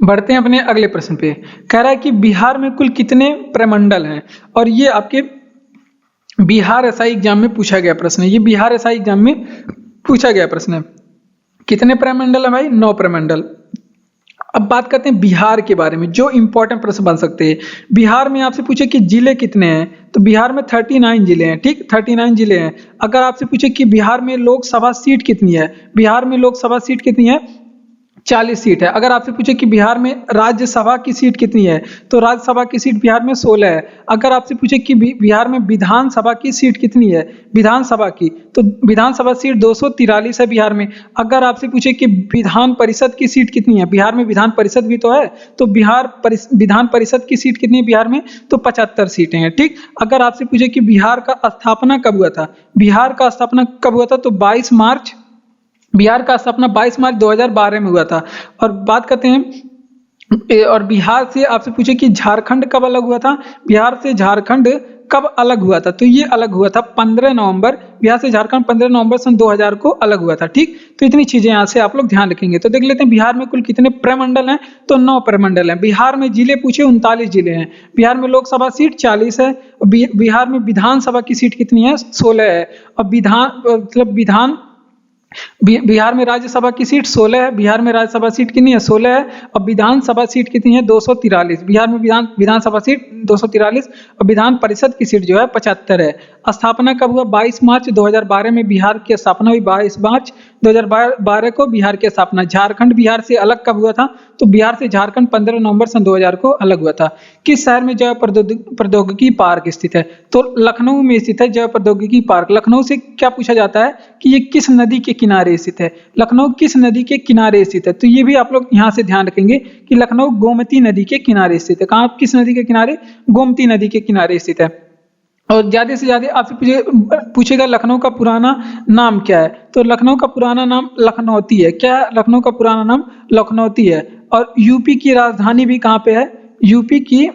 बढ़ते हैं अपने अगले प्रश्न पे। कह रहा है कि बिहार में कुल कितने प्रमंडल हैं, और ये आपके बिहार एसआई एग्जाम में पूछा गया प्रश्न है। ये बिहार एसआई एग्जाम में पूछा गया प्रश्न है। कितने प्रमंडल है भाई? 9 प्रमंडल। अब बात करते हैं बिहार के बारे में, जो इंपॉर्टेंट प्रश्न बन सकते हैं। बिहार में आपसे पूछे कि जिले कितने हैं, तो बिहार में 39 जिले हैं। ठीक, 39 जिले हैं। अगर आपसे पूछे कि बिहार में लोकसभा सीट कितनी है, बिहार में लोकसभा सीट कितनी है? 40 सीट है। अगर आपसे पूछे कि बिहार में राज्यसभा की सीट कितनी है, तो राज्यसभा की सीट बिहार में 16 है। अगर आपसे पूछे कि बिहार में विधानसभा की सीट कितनी है, विधानसभा की, तो विधानसभा सीट 243 है बिहार में। अगर आपसे पूछे कि विधान परिषद की सीट कितनी है, बिहार में विधान परिषद भी तो है, तो विधान परिषद की सीट कितनी है बिहार में? तो 75 सीटें हैं। ठीक, अगर आपसे पूछे कि बिहार का स्थापना कब हुआ था, बिहार का स्थापना कब हुआ था, तो 22 मार्च, बिहार का स्थापना 22 मार्च 2012 में हुआ था। और बात करते हैं और बिहार से आपसे पूछे कि झारखंड कब अलग हुआ था, बिहार से झारखंड कब अलग हुआ था, तो ये अलग हुआ था 15 नवंबर, बिहार से झारखंड 15 नवंबर सन 2000 को अलग हुआ था। ठीक, तो इतनी चीजें यहाँ से आप लोग ध्यान रखेंगे। तो देख लेते हैं बिहार में कुल कितने प्रमंडल हैं, तो 9 प्रमंडल हैं। बिहार में जिले पूछे 39 जिले हैं। बिहार में लोकसभा सीट 40 है। बिहार में विधानसभा की सीट कितनी है, 16 है। और बिहार में राज्यसभा की सीट 16 है। बिहार में राज्यसभा सीट कितनी है, 16 है। और विधानसभा सीट कितनी है, 243। बिहार में विधानसभा सीट 243 और विधान परिषद की सीट जो है 75 है। स्थापना कब हुआ, 22 मार्च 2012 में बिहार की स्थापना हुई। 22 मार्च 2012 को बिहार की स्थापना। झारखंड बिहार से अलग कब हुआ था, तो बिहार से झारखंड 15 नवंबर सन 2000 को अलग हुआ था। किस शहर में जैव प्रौद्योगिकी पार्क स्थित है, तो लखनऊ में स्थित है जैव प्रौद्योगिकी पार्क। लखनऊ से क्या पूछा जाता है कि ये किस नदी के किनारे स्थित है, लखनऊ किस नदी के किनारे स्थित है, तो ये भी आप लोग यहाँ से ध्यान रखेंगे कि लखनऊ गोमती नदी के किनारे स्थित है। कहाँ, किस नदी के किनारे, गोमती नदी के किनारे स्थित है। और ज्यादा से ज्यादा आपसे पूछेगा लखनऊ का पुराना नाम क्या है, तो लखनऊ का पुराना नाम लखनौती है। क्या है, लखनऊ का पुराना नाम लखनौती है। और यूपी की राजधानी भी कहाँ पे है, यूपी की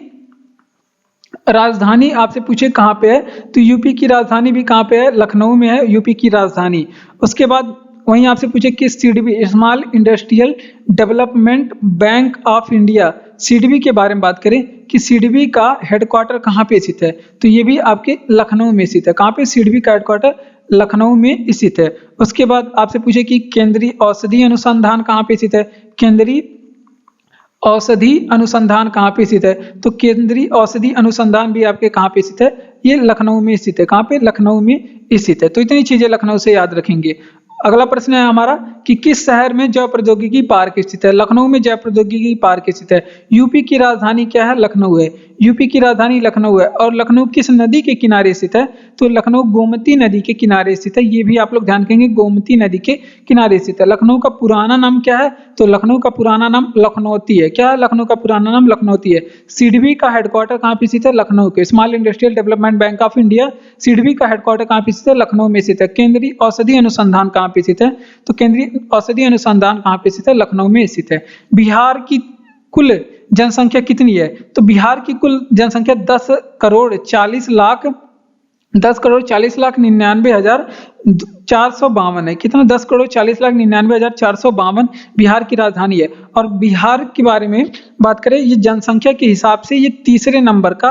राजधानी आपसे पूछे कहाँ पे है, तो यूपी की राजधानी भी कहाँ पे है, लखनऊ में है यूपी की राजधानी। उसके बाद वहीं आपसे पूछे कि SIDBI, Small Industrial Development Bank of India, SIDBI के बारे में बात करें कि सीडबी का हेडक्वार्टर कहाँ पे स्थित है, तो ये भी आपके लखनऊ में स्थित है। कहाँ पे, सीडबी का हेडक्वार्टर लखनऊ में स्थित है। उसके बाद आपसे पूछे कि केंद्रीय औषधि अनुसंधान कहाँ पे स्थित है, केंद्रीय औषधि अनुसंधान कहाँ पे स्थित है, तो केंद्रीय औषधि अनुसंधान भी आपके कहाँ पे स्थित है, ये लखनऊ में स्थित है। कहाँ पे, लखनऊ में स्थित है। तो इतनी चीजें लखनऊ से याद रखेंगे। अगला प्रश्न है हमारा कि किस शहर में जैव प्रौद्योगिकी पार्क स्थित है, लखनऊ में जैव प्रौद्योगिकी पार्क स्थित है। यूपी की राजधानी क्या है, लखनऊ है। यूपी की राजधानी लखनऊ है। और लखनऊ किस नदी के किनारे स्थित है, तो लखनऊ गोमती नदी के किनारे स्थित है। ये भी आप लोग ध्यान रखेंगे, गोमती नदी के किनारे स्थित है। लखनऊ का पुराना नाम क्या है, तो लखनऊ का पुराना नाम लखनौती है। क्या है, लखनऊ का पुराना नाम लखनौती है। सीडबी का हेडक्वार्टर कहाँ पे स्थित है, लखनऊ के। Small Industrial Development Bank of India, SIDBI का हेडक्वार्टर कहाँ पे स्थित है, लखनऊ में स्थित है। केंद्रीय औषधि अनुसंधान कहाँ पे स्थित है, तो केंद्रीय औषधि अनुसंधान कहाँ पे स्थित है, लखनऊ में स्थित है। बिहार की कुल जनसंख्या कितनी है, तो बिहार की कुल जनसंख्या 10,40,99,452 है। कितना, 10,40,99,452 बिहार की राजधानी है। और बिहार के बारे में बात करें, ये जनसंख्या के हिसाब से ये तीसरे नंबर का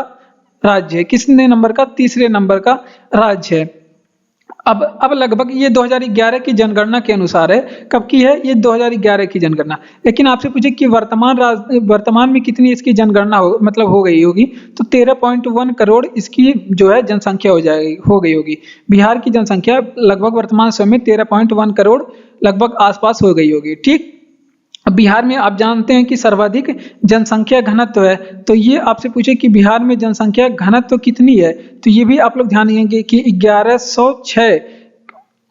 राज्य है। किसने नंबर का, तीसरे नंबर का राज्य है। अब लगभग ये 2011 की जनगणना के अनुसार है। कब की है, ये 2011 की जनगणना। लेकिन आपसे पूछे कि वर्तमान में कितनी इसकी जनगणना हो गई होगी, तो 13.1 करोड़ इसकी जो है जनसंख्या हो गई होगी। बिहार की जनसंख्या लगभग वर्तमान समय में 13.1 करोड़ लगभग आसपास हो गई होगी। ठीक, अब बिहार में आप जानते हैं कि सर्वाधिक जनसंख्या घनत्व है, तो ये आपसे पूछे कि बिहार में जनसंख्या घनत्व कितनी है, तो ये भी आप लोग ध्यान देंगे कि 1106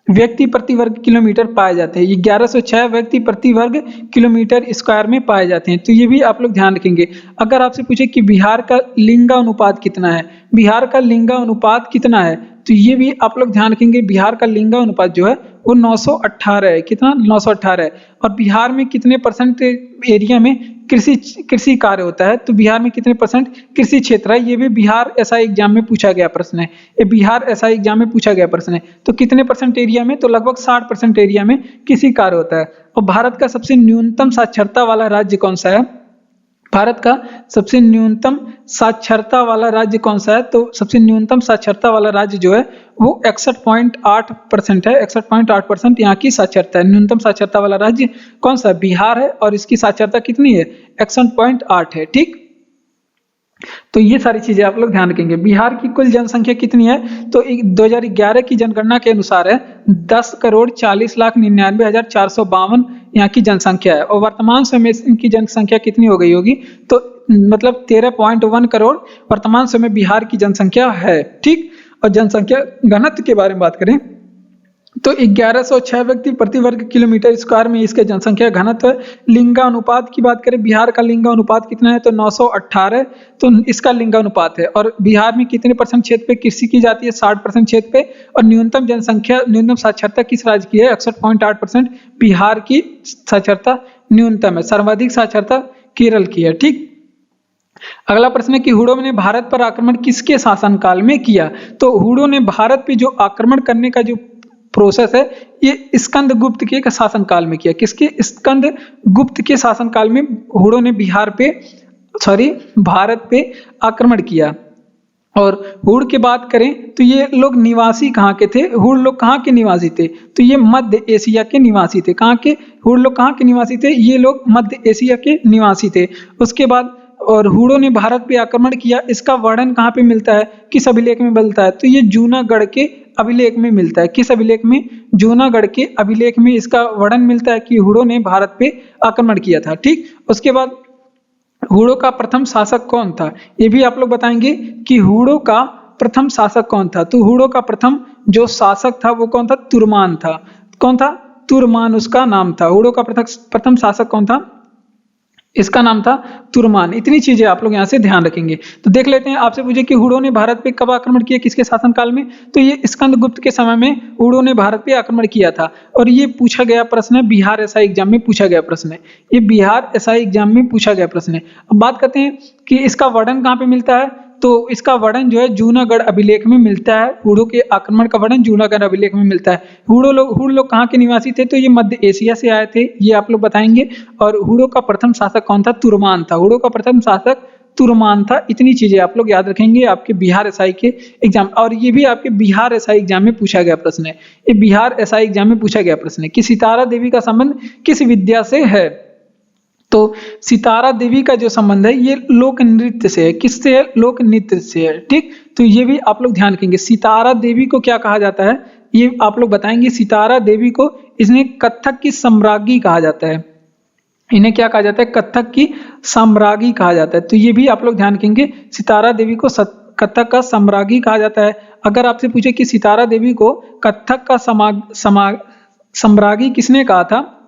व्यक्ति प्रति वर्ग किलोमीटर पाए जाते हैं। 1106 व्यक्ति प्रति वर्ग किलोमीटर स्क्वायर में पाए जाते हैं, तो ये भी आप लोग ध्यान रखेंगे। अगर आपसे पूछे कि बिहार का लिंगानुपात कितना है, बिहार का लिंगानुपात कितना है, तो ये भी आप लोग ध्यान रखेंगे। बिहार का लिंगानुपात जो है वो 918 है। कितना, 918 है। और बिहार में कितने परसेंट एरिया में कृषि कार्य होता है, तो बिहार में कितने परसेंट कृषि क्षेत्र है, ये भी बिहार एसआई एग्जाम में पूछा गया प्रश्न है। ये बिहार एसआई एग्जाम में पूछा गया प्रश्न है। तो कितने परसेंट एरिया में, तो लगभग 60% एरिया में कृषि कार्य होता है। और भारत का सबसे न्यूनतम साक्षरता वाला राज्य कौन सा है, भारत का सबसे न्यूनतम साक्षरता वाला राज्य कौन सा है, तो सबसे न्यूनतम साक्षरता वाला राज्य जो है वो 61.8% है। 61.8% यहाँ की साक्षरता है। न्यूनतम साक्षरता वाला राज्य कौन सा है, बिहार है। और इसकी साक्षरता कितनी है, 61.8 है। ठीक, तो ये सारी चीजें आप लोग ध्यान रखेंगे। बिहार की कुल जनसंख्या कितनी है, तो 2011 की जनगणना के अनुसार है 10,40,99,452 यहाँ की जनसंख्या है। और वर्तमान समय इनकी जनसंख्या कितनी हो गई होगी, तो मतलब 13.1 करोड़ वर्तमान समय बिहार की जनसंख्या है। ठीक, और जनसंख्या घनत्व के बारे में बात करें तो 1106 व्यक्ति प्रति वर्ग किलोमीटर स्क्वायर में इसके जनसंख्या घनत्व है। लिंगानुपात की बात करें, बिहार का लिंगानुपात कितना है, तो 918, तो इसका लिंगानुपात है। और बिहार में कितने परसेंट क्षेत्र पे कृषि की जाती है, 60% क्षेत्र पे। और न्यूनतम साक्षरता किस राज्य की है, 61.8% बिहार की साक्षरता न्यूनतम है। सर्वाधिक साक्षरता केरल की है। ठीक, अगला प्रश्न है कि हुडो ने भारत पर आक्रमण किसके शासनकाल में किया? तो हुडो ने भारत पे जो आक्रमण करने का जो प्रोसेस है ये स्कंद गुप्त के शासनकाल में किया। किसके? स्कंद गुप्त के शासनकाल में हुडो ने भारत पे आक्रमण किया। और हुड़ की बात करें तो ये लोग निवासी कहाँ के थे? हुड़ लोग कहाँ के निवासी थे? तो ये मध्य एशिया के निवासी थे। कहाँ के? हुड़ लोग कहाँ के निवासी थे? ये लोग मध्य एशिया के निवासी थे। उसके बाद और हुड़ों ने भारत पे आक्रमण किया, इसका वर्णन कहाँ पे मिलता है? किस अभिलेख में मिलता है? तो ये जूनागढ़ के अभिलेख में मिलता है। किस अभिलेख में? जूनागढ़ के अभिलेख में इसका वर्णन मिलता है कि हुड़ों ने भारत पे आक्रमण किया था। ठीक, उसके बाद हुड़ों का प्रथम शासक कौन था? ये भी आप लोग बताएंगे कि हुड़ों का प्रथम शासक कौन था। तो हुड़ों का प्रथम जो शासक था वो कौन था? तुर्मान था। कौन था? तुर्मान उसका नाम था। हुड़ों का प्रथम शासक कौन था? इसका नाम था तुर्मान। इतनी चीजें आप लोग यहाँ से ध्यान रखेंगे। तो देख लेते हैं, आपसे पूछे कि हुड़ों ने भारत पे कब आक्रमण किया, किसके शासनकाल में? तो ये स्कंदगुप्त के समय में हुड़ों ने भारत पे आक्रमण किया था। और ये पूछा गया प्रश्न है, बिहार एसआई एग्जाम में पूछा गया प्रश्न है। ये बिहार एसआई एग्जाम में पूछा गया प्रश्न है। अब बात करते हैं कि इसका वर्णन कहाँ पे मिलता है। तो इसका वर्णन जो है जूनागढ़ अभिलेख में मिलता है। हुड़ों के आक्रमण का वर्णन जूनागढ़ अभिलेख में मिलता है। हुड़ लोग कहाँ के निवासी थे? तो ये मध्य एशिया से आए थे, ये आप लोग बताएंगे। और हुड़ों का प्रथम शासक कौन था? तुर्मान था। हुड़ों का प्रथम शासक तुर्मान था। इतनी चीजें आप लोग याद रखेंगे आपके बिहार एसआई के एग्जाम। और ये भी आपके बिहार एसआई एग्जाम में पूछा गया प्रश्न है। ये बिहार एसआई एग्जाम में पूछा गया प्रश्न है कि सितारा देवी का संबंध किस विद्या से है? तो सितारा देवी का जो संबंध है ये लोक नृत्य से है। किससे है? लोक नृत्य से है। ठीक, तो ये भी आप लोग ध्यान रखेंगे। सितारा देवी को क्या कहा जाता है? ये आप लोग बताएंगे। सितारा देवी को इसने कथक की सम्राज्ञी कहा जाता है। इन्हें क्या कहा जाता है? कथक की सम्राज्ञी कहा जाता है। तो ये भी आप लोग ध्यान रखेंगे। सितारा देवी को कथक का सम्राज्ञी कहा जाता है। अगर आपसे पूछे कि सितारा देवी को कथक का सम्राज्ञी किसने कहा था,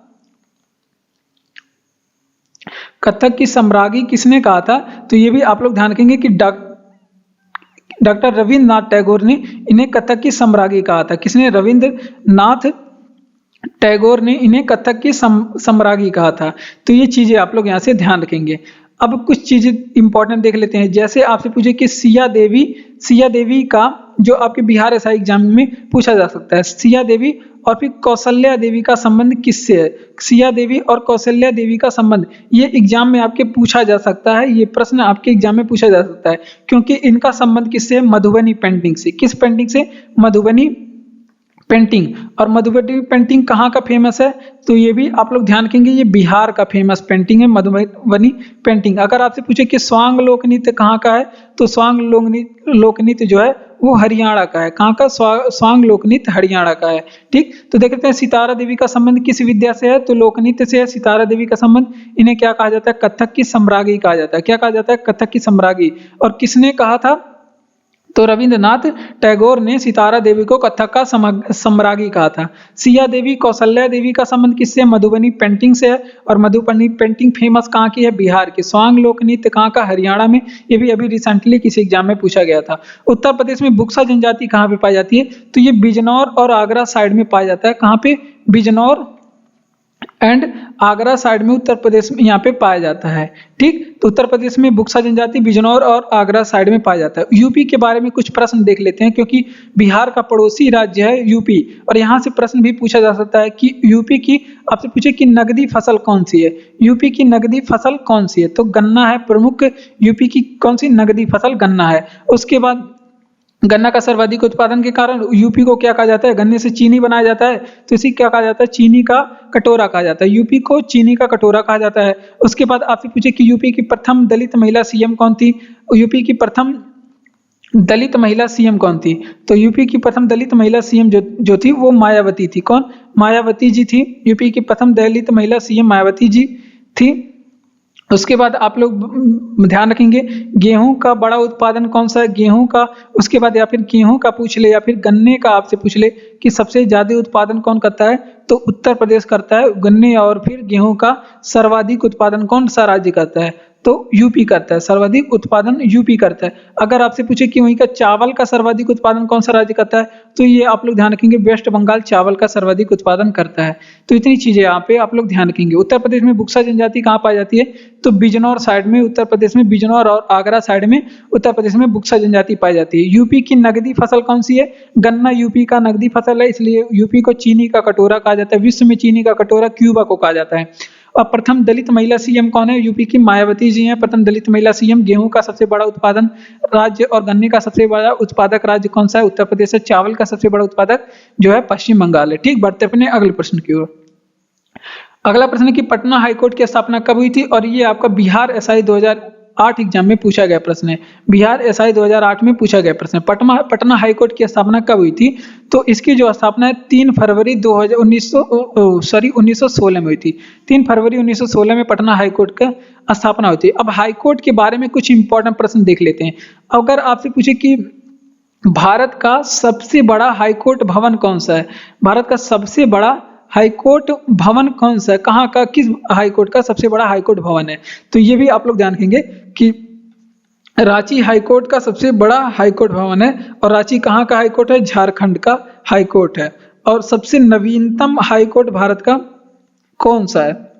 कथक की सम्राज्ञी किसने कहा था, तो ये भी आप लोग ध्यान रखेंगे कि डॉक्टर रविंद्रनाथ टैगोर ने इन्हें कथक की सम्राज्ञी कहा था। किसने? रविंद्रनाथ टैगोर ने इन्हें कथक की सम्राज्ञी कहा था। तो ये चीजें आप लोग यहाँ से ध्यान रखेंगे। अब कुछ चीजें इंपॉर्टेंट देख लेते हैं। जैसे आपसे पूछे कि सिया देवी का जो आपके बिहार एसआई एग्जाम में पूछा जा सकता है। सिया देवी और फिर कौशल्या देवी का संबंध किससे है? सिया देवी और कौशल्या देवी का संबंध ये एग्जाम में आपके पूछा जा सकता है। ये प्रश्न आपके एग्जाम में पूछा जा सकता है क्योंकि इनका संबंध किससे है? मधुबनी पेंटिंग से। किस पेंटिंग से? मधुबनी पेंटिंग। और मधुबनी पेंटिंग कहाँ का फेमस है? तो ये भी आप लोग ध्यान रखेंगे। ये बिहार का फेमस पेंटिंग है मधुबनी पेंटिंग। अगर आपसे पूछे कि स्वांग लोक नृत्य कहाँ का है, तो स्वांग लोक नृत्य जो है वो हरियाणा का है। कहाँ का? स्वांग लोक नृत्य हरियाणा का है। ठीक, तो देख लेते हैं सितारा देवी का संबंध किस विद्या से है, तो लोक नृत्य से है। सितारा देवी का संबंध इन्हें क्या कहा जाता है? कथक की सम्राज्ञी कहा जाता है। क्या कहा जाता है? कथक की सम्राज्ञी। और किसने कहा था? तो रविंद्रनाथ टैगोर ने सितारा देवी को कथक का सम्राज्ञी कहा था। सिया देवी कौशल्या देवी का संबंध किससे? मधुबनी पेंटिंग से है। और मधुबनी पेंटिंग फेमस कहाँ की है? बिहार की। स्वांग लोक नृत्य कहाँ का? हरियाणा में। ये भी अभी रिसेंटली किसी एग्जाम में पूछा गया था। उत्तर प्रदेश में बुक्सा जनजाति कहाँ पे पाई जाती है? तो ये बिजनौर और आगरा साइड में पाया जाता है। कहाँ पे? बिजनौर एंड आगरा साइड में उत्तर प्रदेश में यहाँ पे पाया जाता है। ठीक, तो उत्तर प्रदेश में बुक्सा जनजाति बिजनौर और आगरा साइड में पाया जाता है। यूपी के बारे में कुछ प्रश्न देख लेते हैं क्योंकि बिहार का पड़ोसी राज्य है यूपी। और यहाँ से प्रश्न भी पूछा जा सकता है कि यूपी की आपसे पूछे कि नगदी फसल कौन सी है। यूपी की नगदी फसल कौन सी है? तो गन्ना है प्रमुख। यूपी की कौन सी नगदी फसल? गन्ना है। उसके बाद गन्ना का सर्वाधिक उत्पादन के कारण यूपी को क्या कहा जाता है? गन्ने से चीनी बनाया जाता है, तो इसी क्या कहा जाता है? चीनी का कटोरा कहा जाता है। यूपी को चीनी का कटोरा कहा जाता है। उसके बाद आपसे पूछे कि यूपी की प्रथम दलित महिला सीएम कौन थी? यूपी की प्रथम दलित महिला सीएम कौन थी? तो यूपी की प्रथम दलित महिला सीएम जो थी वो मायावती थी। कौन? मायावती जी थी। यूपी की प्रथम दलित महिला सीएम मायावती जी थी। उसके बाद आप लोग ध्यान रखेंगे गेहूं का बड़ा उत्पादन कौन सा है? गेहूं का। उसके बाद या फिर गेहूं का पूछ ले या फिर गन्ने का आपसे पूछ ले कि सबसे ज्यादा उत्पादन कौन करता है, तो उत्तर प्रदेश करता है। गन्ने और फिर गेहूं का सर्वाधिक उत्पादन कौन सा राज्य करता है? तो यूपी करता है, सर्वाधिक उत्पादन यूपी करता है। अगर आपसे पूछे कि वहीं का चावल का सर्वाधिक उत्पादन कौन सा राज्य करता है, तो ये आप लोग ध्यान रखेंगे वेस्ट बंगाल चावल का सर्वाधिक उत्पादन करता है। तो इतनी चीजें यहाँ पे आप लोग ध्यान रखेंगे। उत्तर प्रदेश में बुक्सा जनजाति कहाँ पाई जाती है, तो बिजनौर साइड में, उत्तर प्रदेश में बिजनौर और आगरा साइड में उत्तर प्रदेश में बुक्सा जनजाति पाई जाती है। यूपी की नगदी फसल कौन सी है, गन्ना यूपी का नगदी फसल है, इसलिए यूपी को चीनी का कटोरा कहा जाता है। विश्व में चीनी का कटोरा क्यूबा को कहा जाता है। और प्रथम दलित महिला सीएम कौन है, यूपी की मायावती जी हैं प्रथम दलित महिला सीएम। गेहूं का सबसे बड़ा उत्पादन राज्य और गन्ने का सबसे बड़ा उत्पादक राज्य कौन सा है, उत्तर प्रदेश है। चावल का सबसे बड़ा उत्पादक जो है पश्चिम बंगाल है। ठीक, बढ़ते अपने अगले प्रश्न की ओर। अगला प्रश्न है कि पटना हाईकोर्ट की स्थापना कब हुई थी, और ये आपका बिहार एसआई 2008 एग्जाम में पूछा गया प्रश्न है। बिहार एसआई 2008 में पूछा गया प्रश्न है, पटना हाईकोर्ट की स्थापना कब हुई थी, तो इसकी जो स्थापना है 3 फरवरी 1916 में हुई थी। 3 फरवरी 1916 में पटना हाईकोर्ट का स्थापना हुई थी। अब हाईकोर्ट के बारे में कुछ इंपॉर्टेंट प्रश्न देख लेते हैं। अगर आपसे पूछे कि भारत का सबसे बड़ा हाईकोर्ट भवन कौन सा है, भारत का सबसे बड़ा हाईकोर्ट भवन कौन सा है, कहाँ का, किस हाईकोर्ट का सबसे बड़ा हाईकोर्ट भवन है, तो ये भी आप लोग ध्यान रखेंगे कि रांची हाईकोर्ट का सबसे बड़ा हाईकोर्ट भवन है। और रांची कहाँ का हाईकोर्ट है, झारखंड का हाईकोर्ट है। और सबसे नवीनतम हाईकोर्ट भारत का कौन सा है,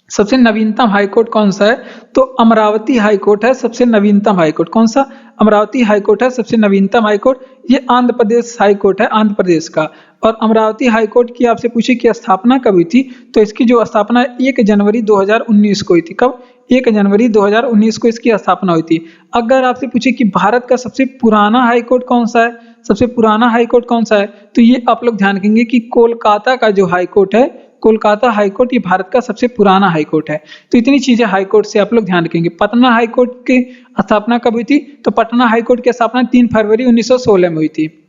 सबसे नवीनतम हाईकोर्ट कौन सा है, तो अमरावती हाईकोर्ट है सबसे नवीनतम हाईकोर्ट। कौन सा, अमरावती हाईकोर्ट है सबसे नवीनतम हाईकोर्ट। ये आंध्र प्रदेश हाईकोर्ट है, आंध्र प्रदेश का। और अमरावती हाईकोर्ट की आपसे पूछे कि स्थापना कब हुई थी, तो इसकी जो स्थापना 1 जनवरी 2019 को हुई थी। कब, 1 जनवरी 2019 को इसकी स्थापना हुई थी। अगर आपसे पूछे कि भारत का सबसे पुराना हाईकोर्ट कौन सा है, सबसे पुराना हाईकोर्ट कौन सा है, तो ये आप लोग ध्यान रखेंगे कि कोलकाता का जो हाईकोर्ट है, कोलकाता हाईकोर्ट, ये भारत का सबसे पुराना हाईकोर्ट है। तो इतनी चीजें हाईकोर्ट से आप लोग ध्यान रखेंगे। पटना हाईकोर्ट की स्थापना कब हुई थी, तो पटना हाईकोर्ट की स्थापना 3 फरवरी 1916 में हुई थी।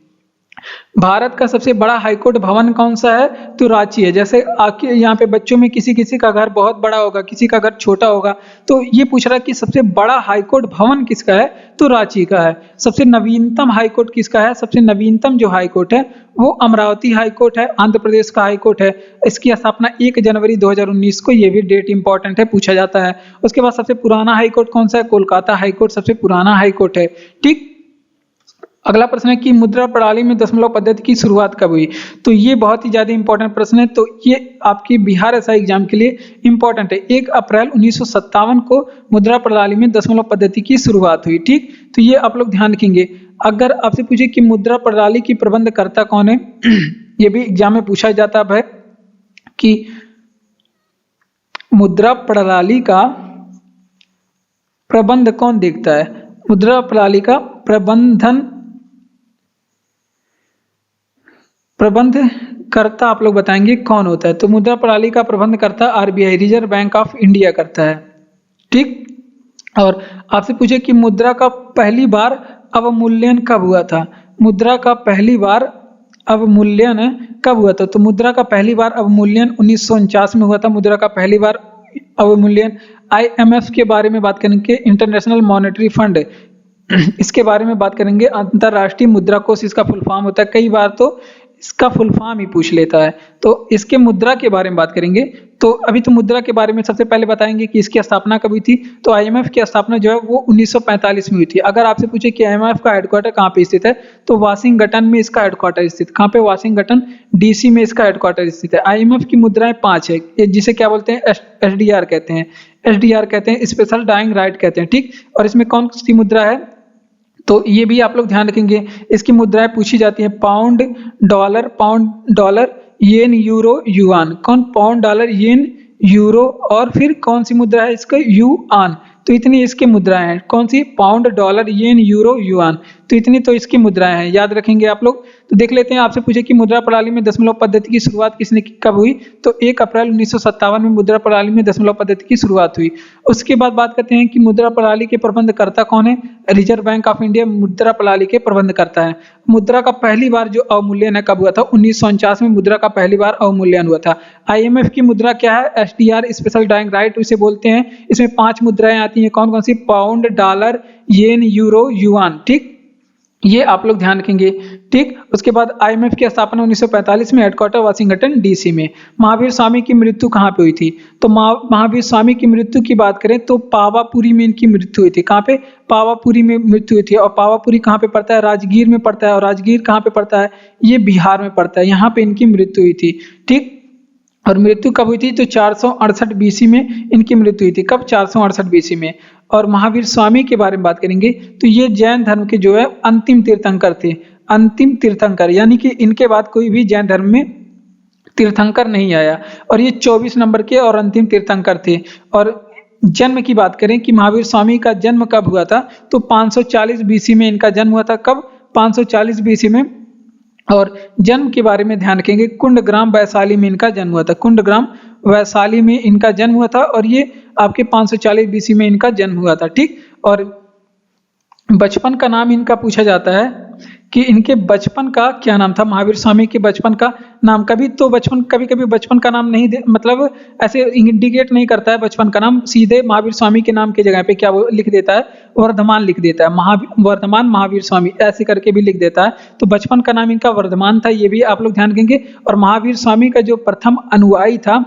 भारत का सबसे बड़ा हाईकोर्ट भवन कौन सा है, तो रांची है। जैसे आके यहाँ पे बच्चों में किसी किसी का घर बहुत बड़ा होगा, किसी का घर छोटा होगा, तो ये पूछ रहा है कि सबसे बड़ा हाईकोर्ट भवन किसका है, तो रांची का है। सबसे नवीनतम हाईकोर्ट किसका है, सबसे नवीनतम जो हाईकोर्ट है वो अमरावती हाईकोर्ट है, आंध्र प्रदेश का हाईकोर्ट है। इसकी स्थापना 1 जनवरी 2019 को, ये भी डेट इंपॉर्टेंट है, पूछा जाता है। उसके बाद सबसे पुराना हाईकोर्ट कौन सा है, कोलकाता हाईकोर्ट सबसे पुराना हाईकोर्ट है। ठीक, अगला प्रश्न है कि मुद्रा प्रणाली में दशमलव पद्धति की शुरुआत कब हुई, तो ये बहुत ही ज्यादा इंपॉर्टेंट प्रश्न है। तो ये आपकी बिहार एसआई एग्जाम के लिए इंपॉर्टेंट है। 1 अप्रैल 1957 को मुद्रा प्रणाली में दशमलव पद्धति की शुरुआत हुई। ठीक, तो ये आप लोग ध्यान रखेंगे। अगर आपसे पूछे कि मुद्रा प्रणाली की प्रबंधकर्ता कौन है, ये भी एग्जाम में पूछा जाता है कि मुद्रा प्रणाली का प्रबंध कौन देखता है, मुद्रा प्रणाली का प्रबंधकर्ता आप लोग बताएंगे कौन होता है, तो मुद्रा प्रणाली का प्रबंधकर्ता RBI, Reserve Bank of India करता है। ठीक, और आपसे पूछे कि मुद्रा का पहली बार अवमूल्यन कब हुआ था, मुद्रा का पहली बार अवमूल्यन कब हुआ था, तो मुद्रा का पहली बार अवमूल्यन 1949 में हुआ था। मुद्रा का पहली बार अवमूल्यन आईएमएफ के बारे में बात करेंगे, इंटरनेशनल मॉनेटरी फंड, इसके बारे में बात करेंगे। अंतरराष्ट्रीय मुद्रा कोष इसका फुल फॉर्म होता है, कई बार तो इसका फुल फॉर्म ही पूछ लेता है। तो इसके मुद्रा के बारे में बात करेंगे। तो अभी तो मुद्रा के बारे में सबसे पहले बताएंगे कि इसकी स्थापना कब हुई थी, तो आईएमएफ की स्थापना जो है वो 1945 में हुई थी। अगर आपसे पूछे कि आईएमएफ का हेडक्वार्टर कहाँ पे स्थित है, तो वाशिंगटन में इसका हेडक्वार्टर स्थित, कहाँ पे, वाशिंगटन डीसी में इसका हेडक्वार्टर स्थित है। आईएमएफ की मुद्राएं 5 है, जिसे क्या बोलते हैं, एसडीआर कहते हैं, एसडीआर कहते हैं, स्पेशल डाइंग राइट कहते हैं। ठीक, और इसमें कौन सी मुद्रा है, तो ये भी आप लोग ध्यान रखेंगे। इसकी मुद्राएं पूछी जाती हैं, pound dollar yen euro yuan. कौन, पाउंड डॉलर येन यूरो, और फिर कौन सी मुद्रा है इसका, युआन। तो इतनी इसकी मुद्राएं हैं, कौन सी, pound dollar yen euro yuan, तो इतनी तो इसकी मुद्राएं हैं, याद रखेंगे आप लोग। तो देख लेते हैं, आपसे पूछे कि मुद्रा प्रणाली में दशमलव पद्धति की शुरुआत किसने की, कब हुई, तो 1 अप्रैल 1957 में मुद्रा प्रणाली में दशमलव पद्धति की शुरुआत हुई। उसके बाद बात करते हैं कि मुद्रा प्रणाली के प्रबंधकर्ता कौन है, रिजर्व बैंक ऑफ इंडिया मुद्रा प्रणाली के प्रबंधकर्ता है। मुद्रा का पहली बार जो अवमूल्यन है कब हुआ था, 1949 में मुद्रा का पहली बार अवमूल्यन हुआ था। आईएमएफ की मुद्रा क्या है, एसडीआर, स्पेशल डाइंग राइट उसे बोलते हैं। इसमें 5 मुद्राएं आती हैं, कौन कौन सी, pound dollar yen euro yuan. ठीक, ये आप लोग ध्यान रखेंगे। ठीक, उसके बाद आईएमएफ की स्थापना 1945 में, हेडक्वार्टर वाशिंगटन डीसी में। महावीर स्वामी की मृत्यु कहाँ पे हुई थी? तो महावीर स्वामी की मृत्यु की बात करें तो पावापुरी में इनकी मृत्यु हुई थी। कहाँ पे? पावापुरी में मृत्यु हुई थी। और पावापुरी कहाँ पे पड़ता है? राजगीर में पड़ता है। और राजगीर कहाँ पे पड़ता है? ये बिहार में पड़ता है। यहाँ पे इनकी मृत्यु हुई थी। ठीक, और मृत्यु कब हुई थी? तो 468 बीसी में इनकी मृत्यु हुई थी। कब? 468 बीसी में। और महावीर स्वामी के बारे में बात करेंगे तो ये जैन धर्म के जो है अंतिम तीर्थंकर थे। अंतिम तीर्थंकर, यानी कि इनके बाद कोई भी जैन धर्म में तीर्थंकर नहीं आया। और ये 24 नंबर के और अंतिम तीर्थंकर थे। और जन्म की बात करें कि महावीर स्वामी का जन्म कब हुआ था? तो 540 बीसी में इनका जन्म हुआ था। कब? 540 बीसी में। और जन्म के बारे में ध्यान रखेंगे, कुंडग्राम वैशाली में इनका जन्म हुआ था। कुंडग्राम वैशाली में इनका जन्म हुआ था। और ये आपके 540 बीसी में इनका जन्म हुआ था। ठीक, और बचपन का नाम इनका पूछा जाता है कि इनके बचपन का क्या नाम था? महावीर स्वामी के बचपन का नाम कभी कभी बचपन का नाम नहीं मतलब ऐसे इंडिकेट नहीं करता है बचपन का नाम, सीधे महावीर स्वामी के नाम की जगह पे क्या वो लिख देता है? वर्धमान लिख देता है। वर्धमान महावीर स्वामी ऐसे करके भी लिख देता है। तो बचपन का नाम इनका वर्धमान था, ये भी आप लोग ध्यान रखेंगे। और महावीर स्वामी का जो प्रथम अनुयायी था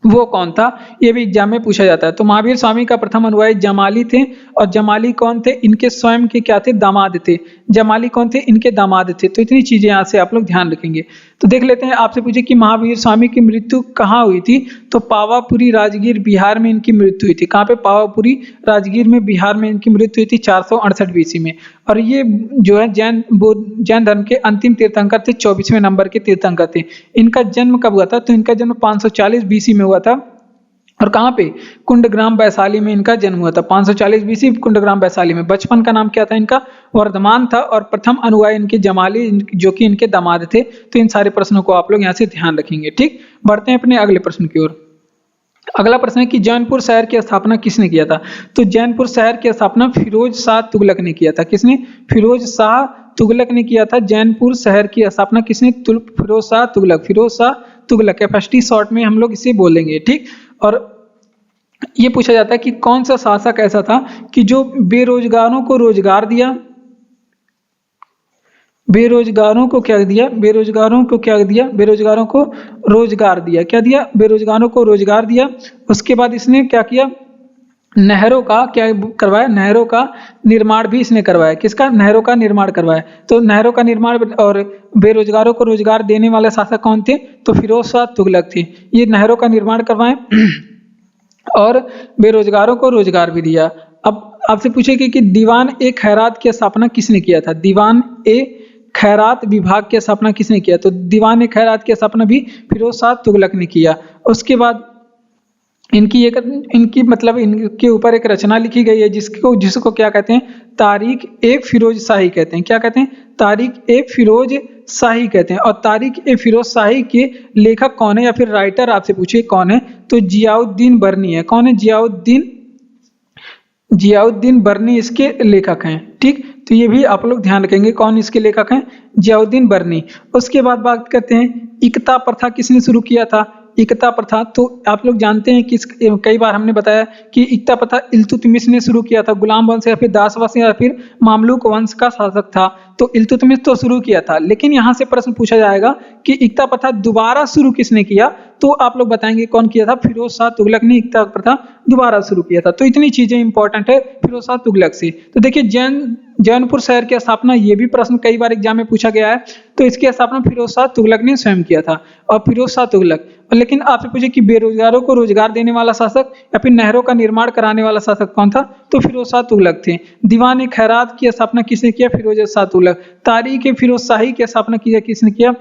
वो कौन था? ये भी एग्जाम में पूछा जाता है। तो महावीर स्वामी का प्रथम अनुयायी जमाली थे। और जमाली कौन थे? इनके स्वयं के क्या थे? दामाद थे। जमाली कौन थे? इनके दामाद थे। तो इतनी चीजें यहाँ से आप लोग ध्यान रखेंगे। तो देख लेते हैं, आपसे पूछे कि महावीर स्वामी की मृत्यु कहाँ हुई थी? तो पावापुरी राजगीर बिहार में इनकी मृत्यु हुई थी। कहाँ पे? पावापुरी राजगीर में बिहार में इनकी मृत्यु हुई थी 468 बीसी में। और ये जो है जैन धर्म के अंतिम तीर्थंकर थे, 24वें नंबर के तीर्थंकर थे। इनका जन्म कब हुआ था? तो इनका जन्म 540 बीसी में हुआ था। और कहाँ पे? कुंडग्राम वैशाली में इनका जन्म हुआ था। 540 बीसी कुंडग्राम वैशाली में। बचपन का नाम क्या था इनका? वर्धमान था। और प्रथम अनुयायी इनके जमाली, जो कि इनके दामाद थे। तो इन सारे प्रश्नों को आप लोग यहाँ से ध्यान रखेंगे। ठीक, बढ़ते हैं अपने अगले प्रश्न की ओर। अगला प्रश्न है कि जौनपुर शहर की स्थापना किसने किया था? तो जौनपुर शहर की स्थापना फिरोज शाह तुगलक ने किया था। किसने? फिरोज शाह तुगलक ने किया था। जौनपुर शहर की स्थापना किसने? फिरोज शाह तुगलक। फिरोज शाह तुगलक, एफएसटी शॉर्ट में हम लोग इसे बोलेंगे। ठीक, और ये पूछा जाता है कि कौन सा शासक ऐसा था कि जो बेरोजगारों को रोजगार दिया? बेरोजगारों को क्या दिया? बेरोजगारों को क्या दिया? बेरोजगारों को रोजगार दिया। क्या दिया? बेरोजगारों को रोजगार दिया। उसके बाद इसने क्या किया? नहरों का क्या करवाया? नहरों का निर्माण भी इसने करवाया। किसका? नहरों का निर्माण करवाया। तो नहरों का निर्माण और बेरोजगारों को रोजगार देने वाले शासक कौन थे? तो फिरोज शाह तुगलक थे। ये नहरों का निर्माण करवाए और बेरोजगारों को रोजगार भी दिया। अब आपसे पूछेगी कि दीवान ए खैरात की स्थापना किसने किया था? दीवान ए खैरात विभाग की स्थापना किसने किया? तो दीवान ए खैरात की स्थापना भी फिरोज शाह तुगलक ने किया। उसके बाद इनके ऊपर एक रचना लिखी गई है जिसको क्या कहते हैं? तारीख ए फिरोज शाही कहते हैं। क्या कहते हैं? तारीख ए फिरोज शाही कहते हैं। और तारीख ए फिरोज शाही के लेखक कौन है, या फिर राइटर आपसे पूछिए कौन है? तो जियाउद्दीन बर्नी है। कौन है? जियाउद्दीन बर्नी इसके लेखक हैं। ठीक, तो ये भी आप लोग ध्यान रखेंगे कौन इसके लेखक हैं? जियाउद्दीन बर्नी। उसके बाद बात करते हैं इकता प्रथा किसने शुरू किया था? इकता प्रथा तो आप लोग जानते हैं कि कई बार हमने बताया कि इकता प्रथा इल्तुतमिश ने शुरू किया था। गुलाम वंश या फिर दास वंश या फिर मामलूक वंश का शासक था, तो इल्तुतमिश तो शुरू किया था। लेकिन यहाँ से प्रश्न पूछा जाएगा कि इकता प्रथा दोबारा शुरू किसने किया? तो आप लोग बताएंगे कौन किया था? फिरोज शाह तुगलक ने इकता प्रथा दोबारा शुरू किया था। तो इतनी चीजें इंपॉर्टेंट है फिरोज शाह तुगलक से। तो देखिए जौनपुर शहर की स्थापना, ये भी प्रश्न कई बार एग्जाम में पूछा गया है। तो इसकी स्थापना फिरोज शाह तुगलक ने स्वयं किया था। और फिरोज शाह तुगलक, लेकिन आपसे पूछे कि बेरोजगारों को रोजगार देने वाला शासक या फिर नहरों का निर्माण कराने वाला शासक कौन था? तो फिरोज शाह तुगलक थे। दीवान ए खैरात की स्थापना किसने किया? फिरोज शाह तुगलक। तारीख ए फिरोज शाही की स्थापना किसने किया?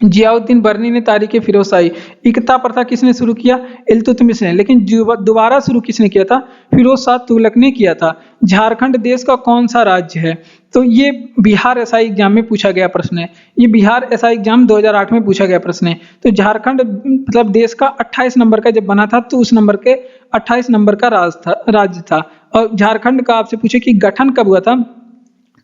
जियाउद्दीन बर्नी ने तारीख फिरोज शाही। इकता प्रथा किसने शुरू किया? इल्तुतमिश ने। लेकिन दोबारा शुरू किसने किया था? फिरोज शाह तुगलक ने किया था। झारखंड देश का कौन सा राज्य है? तो ये बिहार एसआई एग्जाम में पूछा गया प्रश्न है। ये बिहार एसआई एग्जाम 2008 में पूछा गया प्रश्न है। तो झारखंड मतलब देश का 28 नंबर का जब बना था, तो उस नंबर के 28 नंबर का राज्य था। और झारखंड का आपसे पूछे कि गठन कब हुआ था?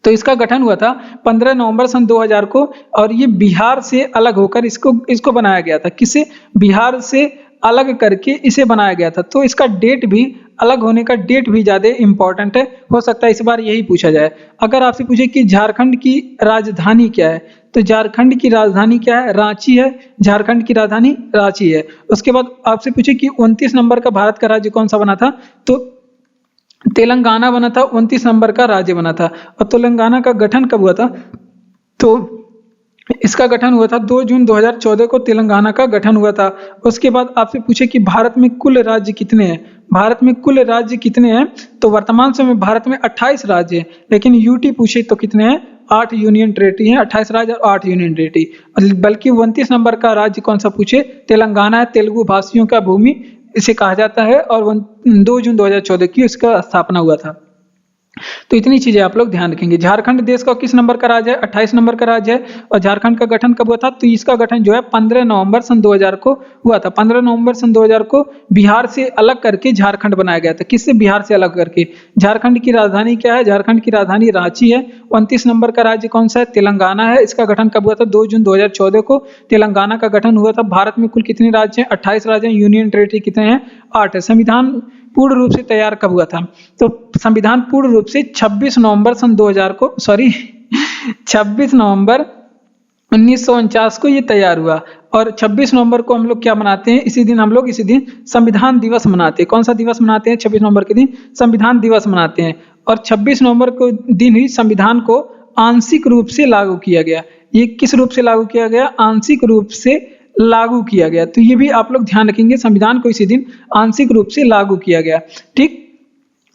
तो इसका गठन हुआ था 15 नवंबर सन 2000 को। और ये बिहार से अलग होकर इसको बनाया गया था। किसे? बिहार से अलग करके इसे बनाया गया था। तो इसका डेट भी अलग होने का डेट भी ज़्यादा इंपॉर्टेंट है, हो सकता है इस बार यही पूछा जाए। अगर आपसे पूछे कि झारखंड की राजधानी क्या है, तो झारखंड की राजधानी क्या है, रांची है। झारखंड की राजधानी रांची है। उसके बाद आपसे पूछे कि 29 नंबर का भारत का राज्य कौन सा बना था, तो तेलंगाना बना था, 29 नंबर का राज्य बना था। और तेलंगाना का गठन कब हुआ था, तो इसका गठन हुआ था 2 जून 2014 को तेलंगाना का गठन हुआ था। उसके बाद आपसे पूछे कि भारत में कुल राज्य कितने हैं, भारत में कुल राज्य कितने हैं, तो वर्तमान समय में भारत में 28 राज्य हैं, लेकिन यूटी पूछे तो कितने हैं, 8 यूनियन टेरिटरी हैं, 28 राज्य और 8 यूनियन टेरिटरी। बल्कि 29 नंबर का राज्य कौन सा पूछे, तेलंगाना है, तेलुगु भाषियों का भूमि इसे कहा जाता है, और 2 जून 2014 की इसका स्थापना हुआ था। तो इतनी चीजें आप लोग ध्यान रखेंगे। झारखंड देश का किस नंबर का राज्य है, 28 नंबर का राज्य है। और झारखंड का गठन कब हुआ था, तो इसका गठन जो है 15 नवंबर सन 2000 को हुआ था। 15 नवंबर सन 2000 को बिहार से अलग करके झारखंड बनाया गया था। किससे, बिहार से अलग करके। झारखंड की राजधानी क्या है, झारखंड की राजधानी रांची है। 29 नंबर का राज्य कौन सा है, तेलंगाना है। इसका गठन कब हुआ था, 2 जून 2014 को तेलंगाना का गठन हुआ था। भारत में कुल कितने राज्य हैं, 28 राज्य हैं। यूनियन टेरिटरी कितने हैं, 8 है। संविधान पूर्ण रूप से तैयार कब हुआ था, तो संविधान पूर्ण रूप से 26 नवंबर सन 2000 को 26 नवंबर 1949 को ये तैयार हुआ। और 26 नवंबर को हम लोग क्या मनाते हैं, इसी दिन संविधान दिवस मनाते हैं। कौन सा दिवस मनाते हैं, 26 नवंबर के दिन संविधान दिवस मनाते हैं। और 26 नवंबर को दिन ही संविधान को आंशिक रूप से लागू किया गया। ये किस रूप से लागू किया गया, आंशिक रूप से लागू किया गया। तो ये भी आप लोग ध्यान रखेंगे, संविधान को इसी दिन आंशिक रूप से लागू किया गया। ठीक,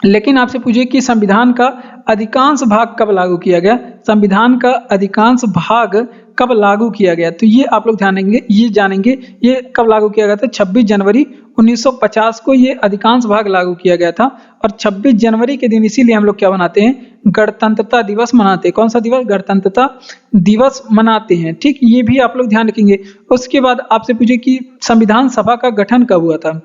लेकिन आपसे पूछिए कि संविधान का अधिकांश भाग कब लागू किया गया, संविधान का अधिकांश भाग कब लागू किया गया, तो ये आप लोग ध्यान देंगे, ये जानेंगे ये कब लागू किया गया था। 26 जनवरी 1950 को ये अधिकांश भाग लागू किया गया था। और 26 जनवरी के दिन इसीलिए हम लोग क्या मनाते हैं, गणतंत्रता दिवस मनाते हैं। कौन सा दिवस, गणतंत्रता दिवस मनाते हैं। ठीक, ये भी आप लोग ध्यान रखेंगे। उसके बाद आपसे पूछे कि संविधान सभा का गठन कब हुआ था,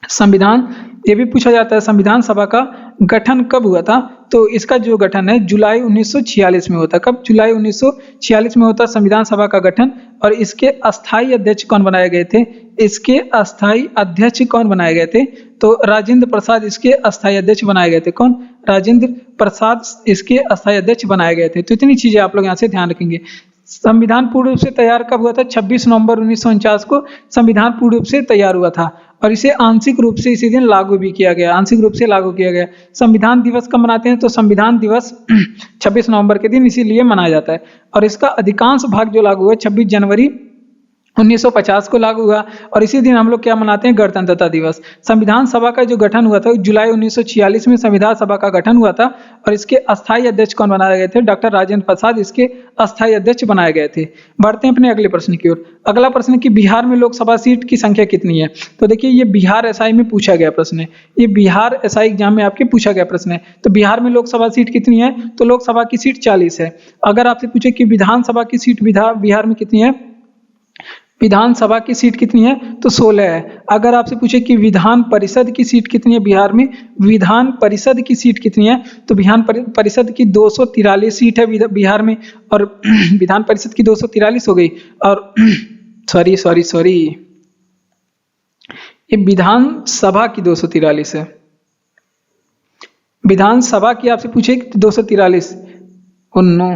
संविधान, ये भी पूछा जाता है संविधान सभा का गठन कब हुआ था, तो इसका जो गठन है जुलाई 1946 में होता। कब, जुलाई 1946 में होता संविधान सभा का गठन। और इसके अस्थायी अध्यक्ष कौन बनाए गए थे, इसके अस्थायी अध्यक्ष कौन बनाए गए थे, तो राजेंद्र प्रसाद इसके अस्थायी अध्यक्ष बनाए गए थे। कौन, राजेंद्र प्रसाद इसके अस्थायी अध्यक्ष बनाए गए थे। तो इतनी चीजें आप लोग यहाँ से ध्यान रखेंगे। संविधान पूर्ण रूप से तैयार कब हुआ था, 26 नवंबर 1949 को संविधान पूर्ण रूप से तैयार हुआ था। और इसे आंशिक रूप से इसी दिन लागू भी किया गया, आंशिक रूप से लागू किया गया। संविधान दिवस कब मनाते हैं, तो संविधान दिवस 26 नवंबर के दिन इसीलिए मनाया जाता है। और इसका अधिकांश भाग जो लागू हुआ 26 जनवरी 1950 को लागू हुआ। और इसी दिन हम लोग क्या मनाते हैं, गणतंत्रता दिवस। संविधान सभा का जो गठन हुआ था जुलाई 1946 में संविधान सभा का गठन हुआ था। और इसके अस्थायी अध्यक्ष कौन बनाए गए थे, डॉक्टर राजेंद्र प्रसाद इसके अस्थायी अध्यक्ष बनाए गए थे। बढ़ते हैं अपने अगले प्रश्न की ओर। अगला प्रश्न कि बिहार में लोकसभा सीट की संख्या कितनी है, तो देखिए ये बिहार एसआई में पूछा गया प्रश्न है, ये बिहार एसआई एग्जाम में आपके पूछा गया प्रश्न है। तो बिहार में लोकसभा सीट कितनी है, तो लोकसभा की सीट 40 है। अगर आपसे पूछे कि विधानसभा की सीट बिहार में कितनी है, विधानसभा की सीट कितनी है, तो 16 है। अगर आपसे पूछे कि विधान परिषद की सीट कितनी है बिहार में, विधान परिषद की सीट कितनी है, तो विधान परिषद की 243 सीट है बिहार में। और विधान परिषद की 243 हो गई। और सॉरी ये विधानसभा की 243 है, विधानसभा की आपसे पूछे 243, नो,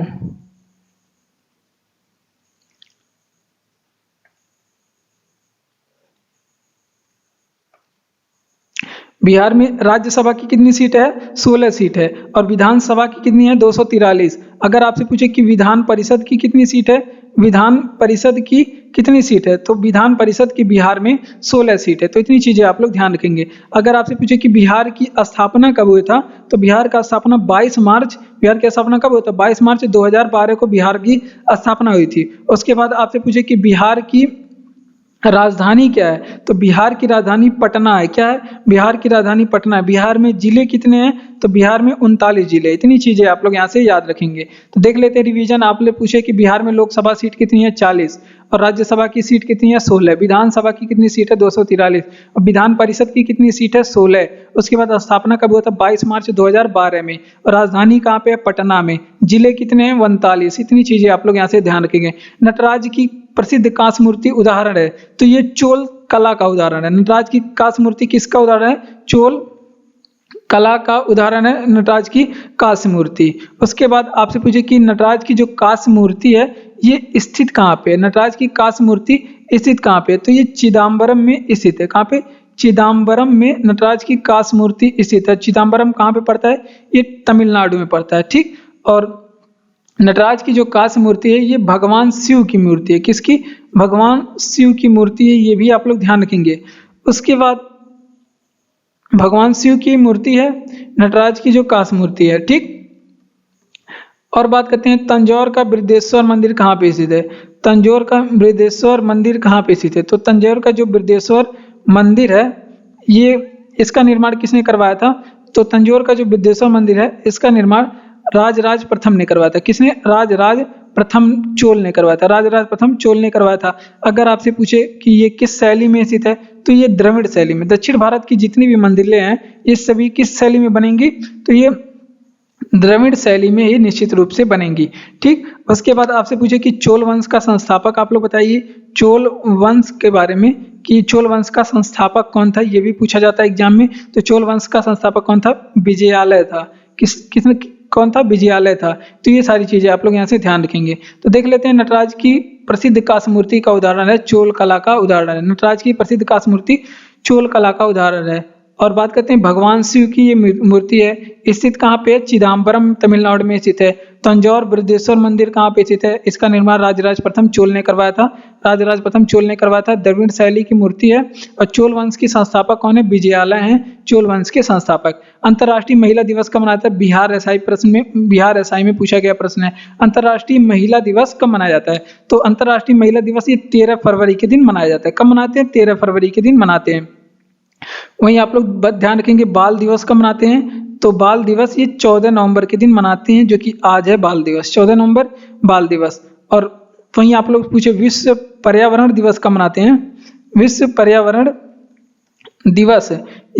बिहार में राज्यसभा की कितनी सीट है, 16 सीट है। और विधानसभा की कितनी है, 243। अगर आपसे पूछे कि विधान परिषद की कितनी सीट है, विधान परिषद की कितनी सीट है, तो विधान परिषद की बिहार में 16 सीट है। तो इतनी चीजें आप लोग ध्यान रखेंगे। अगर आपसे पूछे कि बिहार की स्थापना कब हुआ था, तो बिहार का स्थापना 22 मार्च, बिहार की स्थापना कब हुआ था, 22 मार्च 2012 को बिहार की स्थापना हुई थी। उसके बाद आपसे पूछे कि बिहार की राजधानी क्या है, तो बिहार की राजधानी पटना है। क्या है, बिहार की राजधानी पटना है। बिहार में जिले कितने हैं, तो बिहार में 39 जिले। इतनी चीजें आप लोग यहाँ से याद रखेंगे। तो देख लेते हैं रिवीजन। आप लोग पूछे कि बिहार में लोकसभा सीट कितनी है, 40, और राज्यसभा की सीट कितनी है, 16। विधानसभा की कितनी सीट है, 243, और विधान परिषद की कितनी सीट है, 16। उसके बाद स्थापना कब हुआ था, 22 मार्च 2012 में। और राजधानी कहाँ पे है, पटना में। जिले कितने हैं, 39। इतनी चीजें आप लोग यहाँ से ध्यान रखेंगे। नटराज की प्रसिद्ध कांस्य मूर्ति उदाहरण है, तो ये चोल कला का उदाहरण है। नटराज की कांस्य मूर्ति किसका उदाहरण है, चोल कला का उदाहरण है नटराज की कांस्य मूर्ति। उसके बाद आपसे पूछे कि नटराज की जो कांस्य मूर्ति है ये स्थित कहाँ पे है, नटराज की कांस्य मूर्ति स्थित कहाँ पे है, तो ये चिदम्बरम में स्थित है। कहाँ पे? चिदम्बरम में नटराज की कांस्य मूर्ति स्थित है। चिदम्बरम कहाँ पे पड़ता है? ये तमिलनाडु में पड़ता है। ठीक, और नटराज की जो कांस्य मूर्ति है ये भगवान शिव की मूर्ति है। किसकी? भगवान शिव की मूर्ति है, ये भी आप लोग ध्यान रखेंगे। उसके बाद भगवान शिव की मूर्ति है, नटराज की जो कांस्य मूर्ति है। ठीक, और बात करते हैं तंजौर का बृहदेश्वर मंदिर कहाँ पे स्थित है। तंजौर का बृहदेश्वर मंदिर कहाँ पे स्थित है, तो तंजौर का जो बृहदेश्वर मंदिर है ये इसका निर्माण किसने करवाया था, तो तंजौर का जो बृहदेश्वर मंदिर है इसका निर्माण राजराज प्रथम ने करवाया था। किसने? राजराज प्रथम चोल ने करवाया था। राजराज प्रथम चोल ने करवाया था। अगर आपसे पूछे कि ये किस शैली में स्थित है, तो ये द्रविड़ शैली में। दक्षिण भारत की जितनी भी मंदिरें हैं ये सभी किस शैली में बनेंगी, तो ये द्रविड़ शैली में ही निश्चित रूप से बनेंगी। ठीक, उसके बाद आपसे पूछे कि चोल वंश का संस्थापक आप लोग बताइए। चोल वंश के बारे में कि चोल वंश का संस्थापक कौन था, ये भी पूछा जाता है एग्जाम में। तो चोल वंश का संस्थापक कौन था? विजयालय था। किसने कौन था? विजयालय था। तो ये सारी चीजें आप लोग यहाँ से ध्यान रखेंगे। तो देख लेते हैं नटराज की प्रसिद्ध कांस्य मूर्ति का उदाहरण है चोल कला का उदाहरण है। नटराज की प्रसिद्ध कांस्य मूर्ति चोल कला का उदाहरण है। और बात करते हैं भगवान शिव की ये मूर्ति है स्थित कहाँ पे है? चिदम्बरम तमिलनाडु में स्थित है। तंजौर बृहदेश्वर मंदिर कहाँ पे स्थित है? इसका निर्माण राजराज प्रथम चोल ने करवाया था। राजराज प्रथम चोल ने करवाया था। द्रविड़ शैली की मूर्ति है। और चोल वंश की संस्थापक कौन है? विजयालय हैं चोल वंश के संस्थापक। अंतर्राष्ट्रीय महिला दिवस कब मनाता है? बिहार एसआई प्रश्न में, बिहार एसआई में पूछा गया प्रश्न है। अंतर्राष्ट्रीय महिला दिवस कब मनाया जाता है? तो अंतर्राष्ट्रीय महिला दिवस ये 13 फरवरी के दिन मनाया जाता है। कब मनाते हैं? 13 फरवरी के दिन मनाते हैं। वहीं आप लोग ध्यान रखेंगे बाल दिवस कब मनाते हैं, तो बाल दिवस ये 14 नवंबर के दिन मनाते हैं, जो कि आज है बाल दिवस। 14 नवंबर बाल दिवस। और वहीं आप लोग पूछे विश्व पर्यावरण दिवस कब मनाते हैं? विश्व पर्यावरण दिवस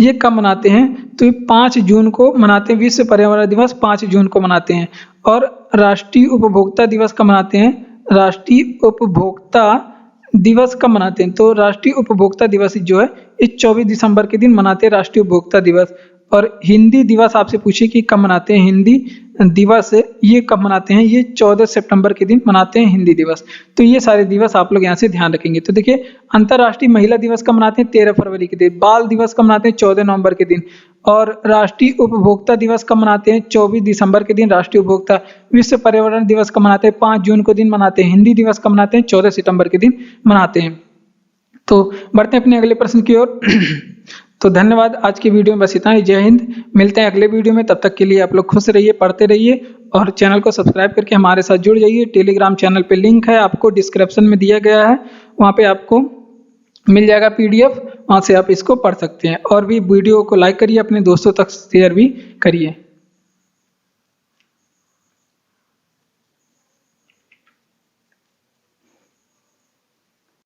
ये कब मनाते हैं, तो ये 5 जून को मनाते हैं। विश्व पर्यावरण दिवस 5 जून को मनाते हैं। और राष्ट्रीय उपभोक्ता दिवस कब मनाते हैं? राष्ट्रीय उपभोक्ता दिवस कब मनाते हैं, तो राष्ट्रीय उपभोक्ता दिवस जो है इस 24 दिसंबर के दिन मनाते हैं राष्ट्रीय उपभोक्ता दिवस। और हिंदी दिवस आपसे पूछे कि कब मनाते हैं हिंदी दिवस, ये कब मनाते हैं? ये 14 सितंबर के दिन मनाते हैं हिंदी दिवस। तो ये सारे दिवस आप लोग यहाँ से ध्यान रखेंगे। तो देखिए अंतर्राष्ट्रीय महिला दिवस कब मनाते हैं? 13 फरवरी के दिन। बाल दिवस कब मनाते हैं? 14 नवंबर के दिन। और राष्ट्रीय उपभोक्ता दिवस कब मनाते हैं? 24 दिसंबर के दिन राष्ट्रीय उपभोक्ता। विश्व पर्यावरण दिवस कब मनाते हैं? 5 जून को दिन मनाते हैं। हिंदी दिवस कब मनाते हैं? 14 सितंबर के दिन मनाते हैं। तो बढ़ते हैं अपने अगले प्रश्न की ओर। तो धन्यवाद, आज की वीडियो में बस इतना ही। जय हिंद, मिलते हैं अगले वीडियो में। तब तक के लिए आप लोग खुश रहिए, पढ़ते रहिए और चैनल को सब्सक्राइब करके हमारे साथ जुड़ जाइए। टेलीग्राम चैनल पे लिंक है, आपको डिस्क्रिप्शन में दिया गया है, वहाँ पे आपको मिल जाएगा PDF, वहाँ से आप इसको पढ़ सकते हैं। और भी वीडियो को लाइक करिए, अपने दोस्तों तक शेयर भी करिए।